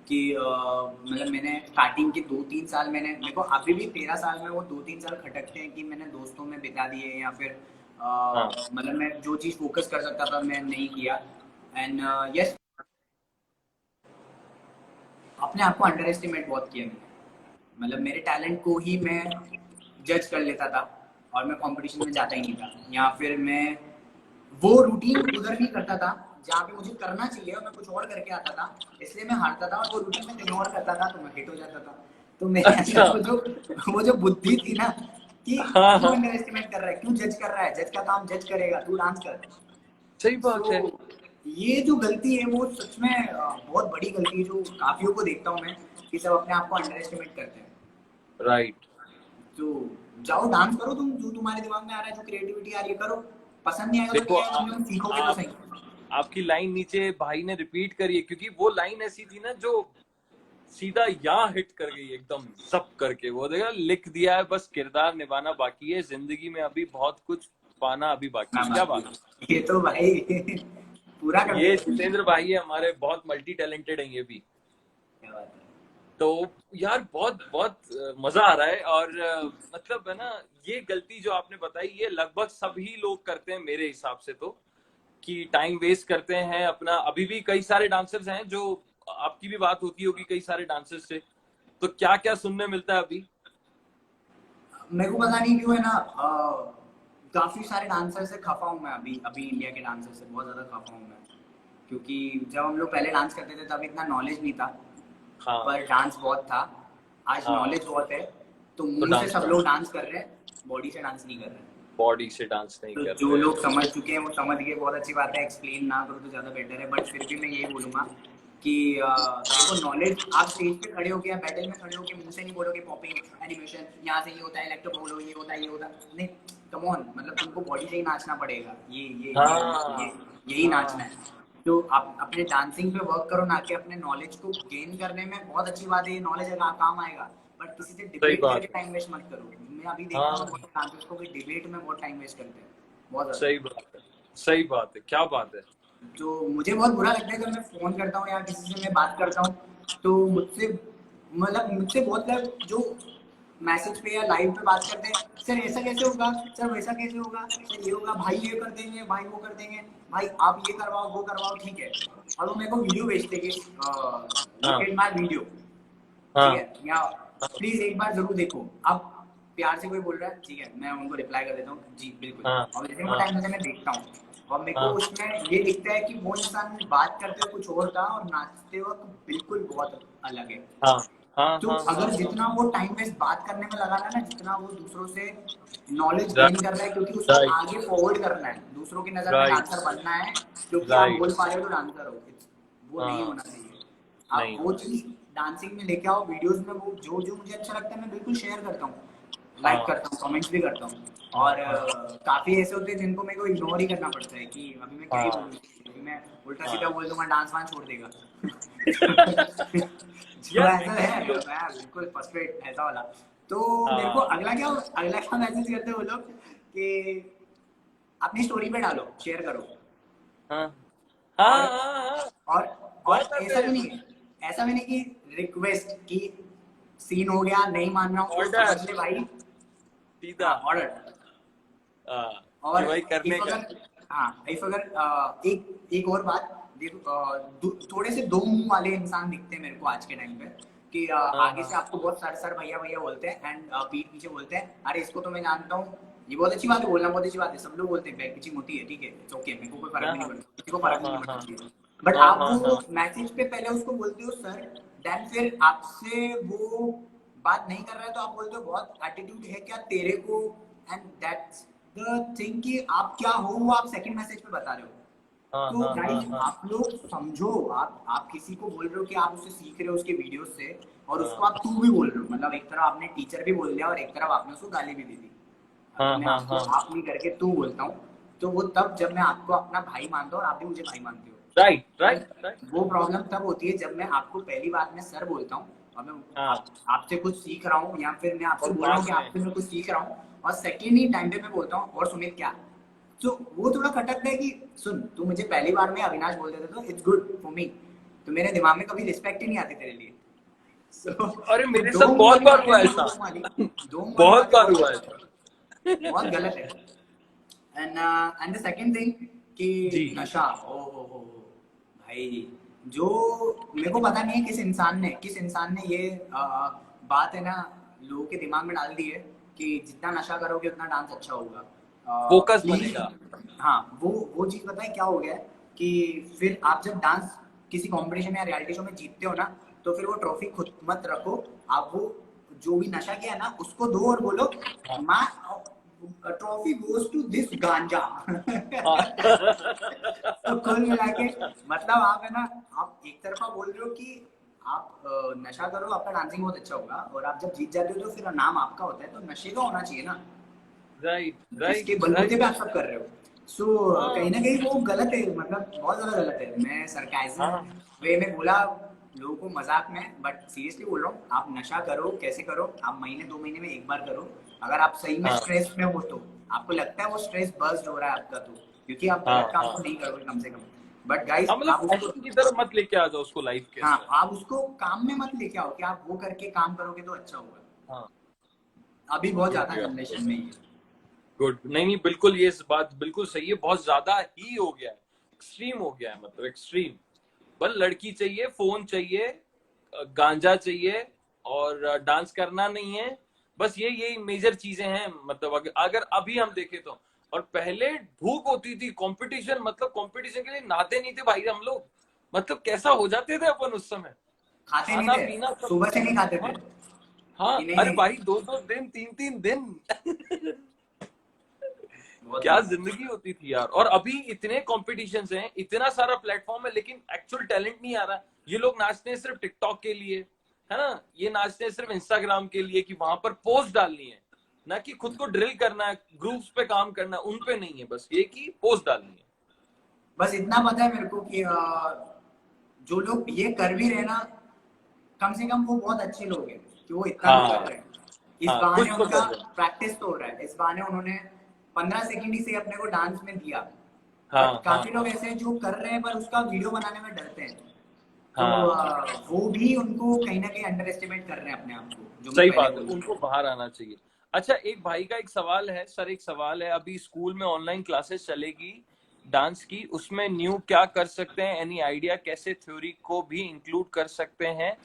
कि मतलब मैंने स्टार्टिंग के 2-3 साल, मेरे को अभी भी 13 साल में वो 2-3 साल खटकते हैं कि मैंने दोस्तों में बिता दिए, या फिर हाँ, मतलब मैं जो चीज़ फोकस कर सकता था मैं नहीं किया। एंड यस, अपने आप को अंडर एस्टिमेट बहुत किया मैंने। मतलब मेरे टैलेंट को ही मैं जज कर लेता था, और मैं कंपटीशन में जाता ही नहीं था। या फिर मैं वो रूटीन उधर नहीं करता था जहाँ पे मुझे करना चाहिए, और मैं कुछ और करके आता था, इसलिए मैं हारता था। और वो रूटीन में कहीं और करता था तो मैं हिट हो जाता था। तो मेरे अच्छा, अंदर वो जो बुद्धि थी ना, कि हाँ क्यों हाँ, अंडर एस्टिमेट कर रहा है, क्यों जज कर रहा है, जज का काम जज करेगा, तू डांस कर। सही सो बात है। ये जो गलती है वो सच में बहुत बड़ी गलती है, जो काफियों को देखता हूँ मैं कि सब अपने आप को अंडर एस्टिमेट करते हैं। राइट। तो जाओ डांस करो, तुम जो तुम्हारे दिमाग में आ रहा है, जो क्रिएटिविटी आ रही है, करो। पसंद नहीं आएगा तो देखो नहीं आएगा, तुम सीखोगे तो आप सही। आपकी लाइन नीचे भाई ने रिपीट करी है, क्योंकि वो लाइन ऐसी थी ना जो सीधा यहाँ हिट कर गई एकदम सब करके। वो देखा, लिख दिया है, बस किरदार निभाना बाकी है, जिंदगी में अभी बहुत कुछ पाना अभी बाकी ना है। क्या बाकी बात ये तो भाई पूरा है। कर ये देगा। जितेंद्र भाई है हमारे, बहुत मल्टी टैलेंटेड हैं ये भी। क्या बात है। तो यार बहुत बहुत मजा आ रहा है। और मतलब है ना, ये गलती जो आपने बताई ये लगभग सभी लोग करते हैं मेरे हिसाब से तो, कि टाइम वेस्ट करते हैं अपना। अभी भी कई सारे डांसर्स हैं जो आपकी भी बात होती होगी कई सारे डांसर्स से, तो क्या क्या सुनने मिलता है अभी? मेरे को पता नहीं क्यों है ना, काफी सारे डांसर से खफा हूँ मैं अभी अभी इंडिया के डांसर से बहुत ज्यादा खफा हूँ मैं, क्योंकि जब हम लोग पहले डांस करते थे तब इतना नॉलेज नहीं था, हाँ पर डांस बहुत था। आज हाँ। नॉलेज बहुत है, तो तो मुंह से डांस सब कम, लोग डांस कर रहे हैं, बॉडी से डांस नहीं कर रहे हैं। बॉडी से डांस नहीं तो कर जो रहे लोग हैं। समझ चुके हैं वो समझ गए, बहुत अच्छी बात है, एक्सप्लेन ना करो तो ज़्यादा बेटर है, बट फिर भी मैं यही बोलूँगा कि देखो नॉलेज, आप स्टेज पे खड़े होके या बैटल में खड़े होके मुंह से नहीं बोलोगे पॉपिंग एनिमेशन यहाँ से ये होता है, इलेक्ट्रो बोलो ये होता है ये होता है, नहीं, कम ऑन, मतलब तुमको बॉडी से ही नाचना पड़ेगा, ये हाँ यही नाचना हाँ। है। तो आप अपने डांसिंग पे वर्क करो, ना कि अपने नॉलेज को गेन करने में। बहुत अच्छी बात है, ये नॉलेज अगर काम आएगा, बट किसी से सही डिबेट करके बात है। टाइम वेस्ट मत करो। मैं अभी देखता हूँ हाँ, बहुत डांसर्स को कि डिबेट में बहुत टाइम वेस्ट करते हैं, बहुत ज्यादा। सही बात है, सही बात है, क्या बात है। तो मुझे बहुत बुरा लगता है जब मैं फोन करता हूँ या किसी से मैं बात करता हूँ, तो मुझसे, मतलब मुझसे बहुत लोग जो मैसेज पे या लाइव पे बात करते हैं, सर ऐसा कैसे होगा, सर वैसा कैसे होगा, सर ये होगा, भाई ये कर देंगे, भाई वो कर देंगे, भाई आप ये करवाओ वो करवाओ, ठीक है। और वो मेरे को वीडियो भेजते कि लुक हाँ एट माय वीडियो, ठीक हाँ है, या प्लीज एक बार जरूर देखो। अब प्यार से कोई बोल रहा है, ठीक है, मैं उनको रिप्लाई कर देता हूँ जी बिल्कुल, हाँ और जैसे वो हाँ टाइम मिलता है मैं देखता हूँ, और मेरे को हाँ उसमें ये दिखता है कि वो इंसान बात करते हुए कुछ और था और नाचते वक्त बिल्कुल बहुत अलग है। हाँ हाँ तो हाँ हाँ अगर हाँ। जितना वो टाइम वेस्ट बात करने में लगा रहा है ना, जितना वो दूसरों से नॉलेज गेन राइट कर रहा है, क्योंकि उसको राइट आगे फॉरवर्ड करना है, दूसरों की नजर में राइट डांसर बनना है, क्योंकि आप राइट। बोल पा रहे हो तो डांसर हो, वो नहीं हाँ, होना चाहिए। आप नहीं वो होना चीज चाहिए। डांसिंग में लेके आओ, वीडियोस में वो जो जो मुझे अच्छा लगता है मैं बिल्कुल शेयर करता हूँ, लाइक हाँ करता हूँ, कमेंट्स भी करता हूँ। हाँ और हाँ काफी ऐसे होते हैं जिनको मेरे को इग्नोर ही करना पड़ता है कि अभी मैं क्या ही हाँ बोलूँ, अभी मैं उल्टा सीधा हाँ। बोल दूंगा डांस वांस छोड़ देगा। जो यार ऐसा मेरे है, भी लोग, मैं बिल्कुल फर्स्ट्रेट ऐसा वाला। तो मेरे को हाँ अगला क्या मैसेज करते हैं वो लोग कि अपनी स्टोरी पे डालो, शेयर करो। हाँ हाँ और हाँ हाँ। और और बहुत आते ऐसा भी हैं नहीं है, ऐसा भी नहीं कि रिक्वेस्ट की सीन हो गया, नहीं मान रहा हूँ तो समझ ऑर्डर, ले भाई। सीधा। हाँ, ऑर्डर। हाँ, और कि भाई करने इफ का। अगर, हाँ इफ अगर एक एक और बात देखो, थोड़े से दो मुंह वाले इंसान दिखते हैं मेरे को आज के टाइम पे, कि हाँ आगे हाँ से आपको बहुत सर भैया भैया बोलते हैं, एंड पीठ पीछे बोलते हैं अरे इसको तो मैं जानता हूँ, ये बहुत अच्छी बात है, बोलना बहुत अच्छी बात है, सब लोग बोलते हैं, बैक पिचिंग होती है, ठीक है, इट्स ओके, मेरे को कोई फर्क हाँ भी नहीं पड़ता, किसी को हाँ फर्क भी हाँ नहीं पड़ना हाँ चाहिए। बट हाँ आप हाँ वो हाँ मैसेज पे पहले उसको बोलते हो सर, देन फिर आपसे वो बात नहीं कर रहा है तो आप बोलते हो बहुत एटीट्यूड है क्या तेरे को, एंड दैट्स द थिंग कि आप क्या हो वो आप सेकंड मैसेज पे बता रहे हो। हाँ तो हाँ हाँ गाइस हाँ आप लोग समझो, आप किसी को बोल रहे हो कि आप उससे सीख रहे हो उसके वीडियोस से, और उसको हाँ आप तू भी बोल रहे हो, मतलब एक तरफ आपने टीचर भी बोल दिया और एक तरफ आपने उसको गाली भी दे दी। अगर हाँ मैं हाँ आपको हाँ। आप नहीं करके तू बोलता हूँ, तो वो तब जब मैं आपको अपना भाई मानता हूँ और आप भी मुझे भाई मानते हो। राइट पर राइट राइट। वो प्रॉब्लम तब होती है जब मैं आपको पहली बात में सर बोलता हूँ और मैं हाँ, आपसे कुछ सीख रहा हूँ, या फिर मैं आपसे और बोल रहा बाद हूँ कि में आपसे मैं कुछ सीख रहा हूँ, और सेकेंड ही टाइम पे मैं बोलता हूँ और सुमित क्या। तो वो थोड़ा खटकता है कि सुन तू मुझे पहली बार में अविनाश बोल देता तो इट्स गुड फॉर मी, तो मेरे दिमाग में कभी रिस्पेक्ट ही नहीं आती तेरे लिए। so, अरे तो मेरे दो साथ मुंह बहुत वाली बार बातें हुआ ना, वो ऐसा। दो मुंह वाली बहुत बातें बार हुआ बहुत ऐसा। बहुत गलत है। एंड द सेकंड थिंग कि जी। नशा, ओ भाई, जो मेरे को पता नहीं है किस इंसान ने ये बात है ना लोगों के दिमाग में डाल दी है कि जितना नशा करोगे उतना डांस अच्छा होगा। फोकस प्लीज, बनेगा। हाँ वो चीज पता है क्या हो गया है कि फिर आप जब डांस किसी कंपटीशन या रियलिटी शो में जीतते हो ना, तो फिर वो ट्रॉफी खुद मत रखो, आप वो जो भी नशा किया ना उसको दो और बोलो हाँ माँ ट्रॉफी गोज टू दिस गांजा। हाँ। तो कुल मिला के मतलब आप है ना, आप एक तरफा बोल रहे हो कि आप नशा करो आपका डांसिंग बहुत अच्छा होगा, और आप जब जीत जाते हो तो फिर नाम आपका होता है, तो नशे का होना चाहिए ना, राइट जिसके राइट बलबूते राइट। पे आप सब कर रहे हो। सो कहीं हाँ ना कहीं वो गलत है, मतलब बहुत ज्यादा गलत है। मैं सरकाइजम हाँ वे में बोला लोगों को मजाक में, बट सीरियसली बोल रहा हूँ, आप नशा करो कैसे करो, आप महीने 2 महीने में एक बार करो, अगर आप सही में हाँ स्ट्रेस में हो तो आपको लगता है वो स्ट्रेस बर्स्ट हो रहा है आपका, तो क्योंकि आप हाँ गलत काम हाँ तो नहीं करोगे कम से कम। बट गाइस हाँ, मतलब आप उसको, फैशन की तरफ मत लेके आ जाओ उसको लाइफ के हाँ अंदर। आप उसको काम में मत लेके आओ कि आप वो करके काम करोगे तो अच्छा होगा। हाँ। अभी बहुत गुड ज्यादा यार, जनरेशन में ये, गुड। नहीं नहीं, बिल्कुल ये इस बात बिल्कुल सही है, बहुत ज्यादा ही हो गया है, एक्सट्रीम हो गया है, मतलब एक्सट्रीम। बस लड़की चाहिए, फोन चाहिए, गांजा चाहिए, और डांस करना नहीं है। बस यही मेजर चीजें हैं। मतलब अगर अभी हम देखें तो, और पहले भूख होती थी, कंपटीशन, मतलब कंपटीशन के लिए नहाते नहीं थे भाई हम लोग। मतलब कैसा हो जाते थे अपन उस समय, खाते नहीं खाना थे, पीना सब। सुबह से नहीं खाते थे हाँ, हाँ, कि नहीं अरे नहीं। भाई 2-2 दिन, 3-3 दिन बहुत क्या मस्त। जिंदगी होती थी यार। और अभी इतने कॉम्पिटिशन्स हैं, इतना सारा प्लेटफॉर्म है, लेकिन एक्चुअल टैलेंट नहीं आ रहा। ये लोग नाचते हैं सिर्फ टिकटॉक के लिए, है ना, ये नाचते हैं सिर्फ इंस्टाग्राम के लिए कि वहां पर पोस्ट डालनी है, ना कि खुद को ड्रिल करना है, ग्रुप्स पे काम करना है, उन पे नहीं है, बस ये कि पोस्ट डालनी है। बस इतना पता है मेरे को कि जो लोग ये कर भी रहे ना, कम से कम वो बहुत अच्छे लोग हैं कि वो इतना तो कर हाँ, रहे हैं। इस हाँ, बहाने कुछ तो उनका कर रहे हैं। प्रैक्टिस तो हो रहा है, इस बहाने उन्होंने 15 सेकंड ही से अपने को डांस में दिया। बट हाँ, हाँ, काफी लोग हाँ, ऐसे हैं जो कर रहे हैं पर उसका वीडियो बनाने में डरते हैं। तो हाँ, वो भी उनको कहीं ना कहीं अंडर एस्टिमेट कर रहे हैं अपने आप को, जो मैं सही पहले बात है, बोल रहा उनको था। बाहर आना चाहिए। अच्छा, एक भाई का एक सवाल है सर, एक सवाल है, अभी स्कूल में ऑनलाइन क्लासेस चलेगी डांस की, उसमें न्यू क्या कर सकते हैं, एनी आइडिया, कैसे थ्योरी को भी इंक्लूड कर सकते हैं,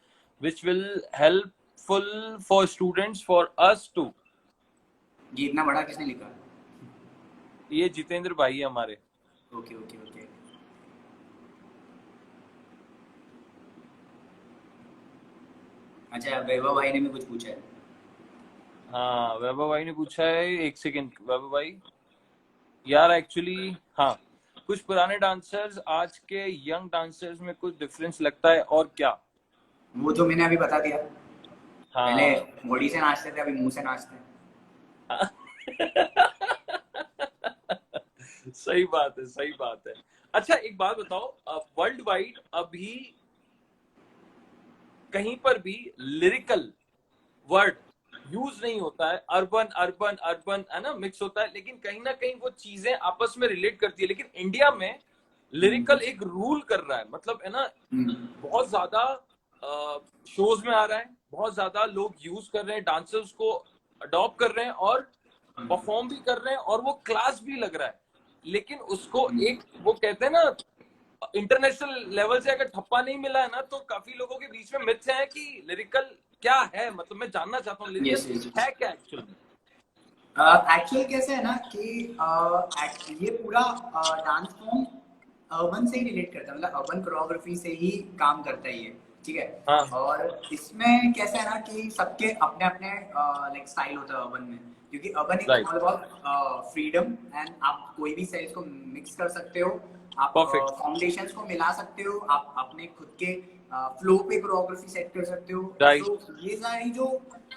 which will helpful for students, for us too. ये इतना बड़ा किसने लिखा? ये जितेंद्र भाई है हमारे। Okay okay okay. अच्छा, वैभव भाई ने भी कुछ पूछा है। हाँ, वैभव भाई ने पूछा है, एक सेकेंड वैभव भाई। यार एक्चुअली, हाँ, कुछ पुराने डांसर्स आज के यंग डांसर्स में कुछ डिफरेंस लगता है और क्या। वो जो मैंने अभी बता दिया, पहले हाँ। बॉडी से नाचते थे, अभी मुंह से नाचते हैं। सही बात है, सही बात है। अच्छा, एक बात बताओ, वर्ल्ड वाइड अभी कहीं पर भी लिरिकल वर्ड यूज नहीं होता है, अर्बन अर्बन अर्बन, है ना, मिक्स होता है, लेकिन कहीं ना कहीं वो चीजें आपस में रिलेट करती है। लेकिन इंडिया में लिरिकल हम्म, एक रूल कर रहा है, मतलब, है ना, हम्म, बहुत ज्यादा शोज में आ रहा है, बहुत ज्यादा लोग यूज कर रहे हैं, डांसर्स को अडॉप्ट कर रहे हैं और परफॉर्म भी कर रहे हैं, और वो क्लास भी लग रहा है। लेकिन उसको हम्म। एक, वो कहते हैं ना, इंटरनेशनल लेवल से अगर ठप्पा नहीं मिला है ना, तो काफी लोगों के बीच में मिथ्स है कि लिरिकल क्या है। मतलब मैं जानना चाहता हूँ, लिरिकल यस यस। है क्या एक्चुअल में। एक्चुअल कैसे है ना कि ये पूरा डांस फॉर्म अर्बन से ही रिलेट करता है, मतलब अर्बन कोरियोग्राफी से ही काम करता है ये। ठीक है। हाँ, और इसमें कैसा है ना कि सबके अपने अपने लाइक स्टाइल होता है अर्बन में, क्योंकि urban is right, all about freedom, and आप कोई भी स्टाइल्स को मिक्स कर सकते हो, आप परफेक्ट, फाउंडेशंस को मिला सकते हो, आप अपने खुद के फ्लो पे कोरियोग्राफी सेट कर सकते हो। राइट, सो ये सारी जो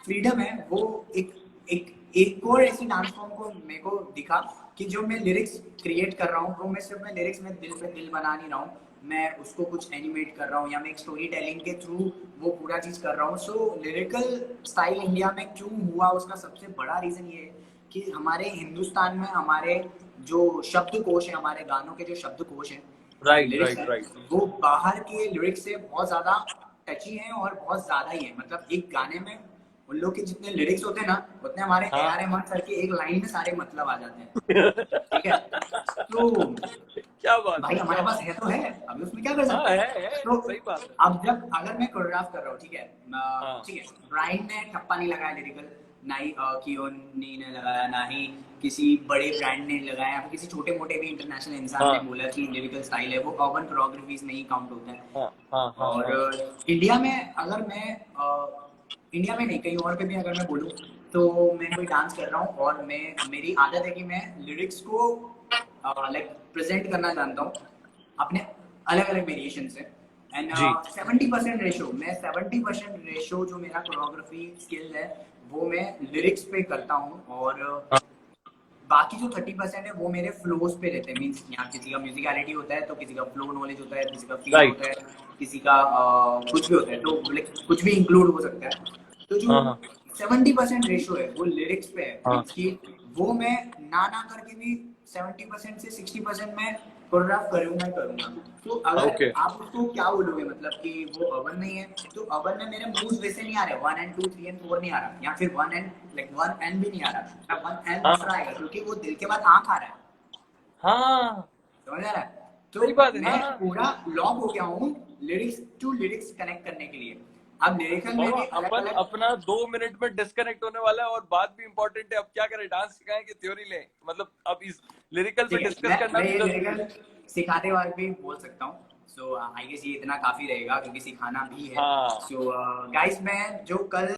फ्रीडम है वो एक एक एक और ऐसी डांस फॉर्म को मेरे को दिखा कि जो मैं लिरिक्स क्रिएट कर रहा हूँ, वो मैं सिर्फ मैं लिरिक्स में दिल पे दिल बना नहीं रहा हूँ, मैं उसको कुछ एनिमेट कर रहा हूँ या मैं एक स्टोरी टेलिंग के थ्रू वो पूरा चीज कर रहा हूँ। सो लिरिकल स्टाइल इंडिया में क्यों हुआ, उसका सबसे बड़ा रीजन ये है कि हमारे हिंदुस्तान में हमारे जो शब्दकोश है, हमारे गानों के जो शब्दकोश है, राइट, लिरिक्स राइट, है, राइट। वो बाहर के लिरिक्स से बहुत ज्यादा टची हैं और बहुत ज्यादा ही है। मतलब एक गाने में उन लोग के जितने लिरिक्स होते हैं ना, उतने हमारे ए हाँ। आर रहमान सर के एक लाइन में सारे मतलब आ जाते हैं। ठीक है। तो क्या बात भाई है, क्या हमारे पास बात है है। तो है, अभी उसमें क्या कर हाँ, सकते हैं। है, तो सही बात है। अब जब अगर मैं कोरियोग्राफ कर रहा हूँ, ठीक है, हाँ, ठीक है, ब्राइन ने ठप्पा नहीं लगाया लिरिकल, ना ही कियोनी ने लगाया, ना ही किसी बड़े ब्रांड ने लगाया, फिर किसी छोटे मोटे भी इंटरनेशनल इंसान ने हाँ, बोला कि लिरिकल स्टाइल है, वो अर्बन कोरियोग्राफीज में ही काउंट होता है। हाँ, हाँ, हाँ, और हाँ, इंडिया में अगर मैं इंडिया में नहीं कहीं और पे भी अगर मैं बोलूँ, तो मैं कोई डांस कर रहा हूँ और मैं मेरी आदत है कि मैं लिरिक्स को लाइक प्रेजेंट करना जानता हूँ अपने अलग अलग वेरिएशन से। एंड जी, 70% रेशो, मैं 70% रेशो जो मेरा कोरियोग्राफी स्किल है वो मैं लिरिक्स पे करता हूँ, और हाँ, बाकी जो 30% है वो मेरे फ्लोज पे रहते हैं। मीन्स यहाँ किसी का म्यूजिकलिटी होता है, तो किसी का फ्लो नॉलेज होता है, किसी का फील राइट, होता है, किसी का कुछ भी होता है, तो लाइक कुछ भी इंक्लूड हो सकता है। तो जो हाँ, हाँ, 70% रेशो है वो लिरिक्स पे है। हाँ, मीन्स कि वो मैं ना ना करके भी 70% से 60% में कोरियोग्राफ करूंगा ही करूंगा। तो अगर ओके, आप उसको क्या बोलोगे, मतलब कि वो अवन नहीं है, तो अवन में मेरे मूव्स वैसे नहीं आ रहे, 1 and 2 3 and 4 नहीं आ रहा, या फिर 1 and भी नहीं आ रहा, 1 and हाँ, दूसरा आएगा क्योंकि वो दिल के बाद आंख आ रहा है। हाँ, समझ आ रहा है। तो सही बात है, मैं हाँ। पूरा लॉक हो गया हूँ लिरिक्स टू लिरिक्स कनेक्ट करने के लिए। अब लिरिकल में बाबा भी अलग अपन अलग अपना 2 मिनट में डिस्कनेक्ट होने वाला है, और बात भी इंपॉर्टेंट है। अब क्या करें, डांस सिखाएं कि थ्योरी लें? मतलब अब इस लिरिकल पे ठीक है, डिस्कस करना मैं भी ये जरूरी है। लिरिकल सिखाते वक्त भी बोल सकता हूँ। सो आई गेस ये इतना काफी रहेगा क्योंकि सिखाना भी है। हाँ। सो गाइस मैं जो कल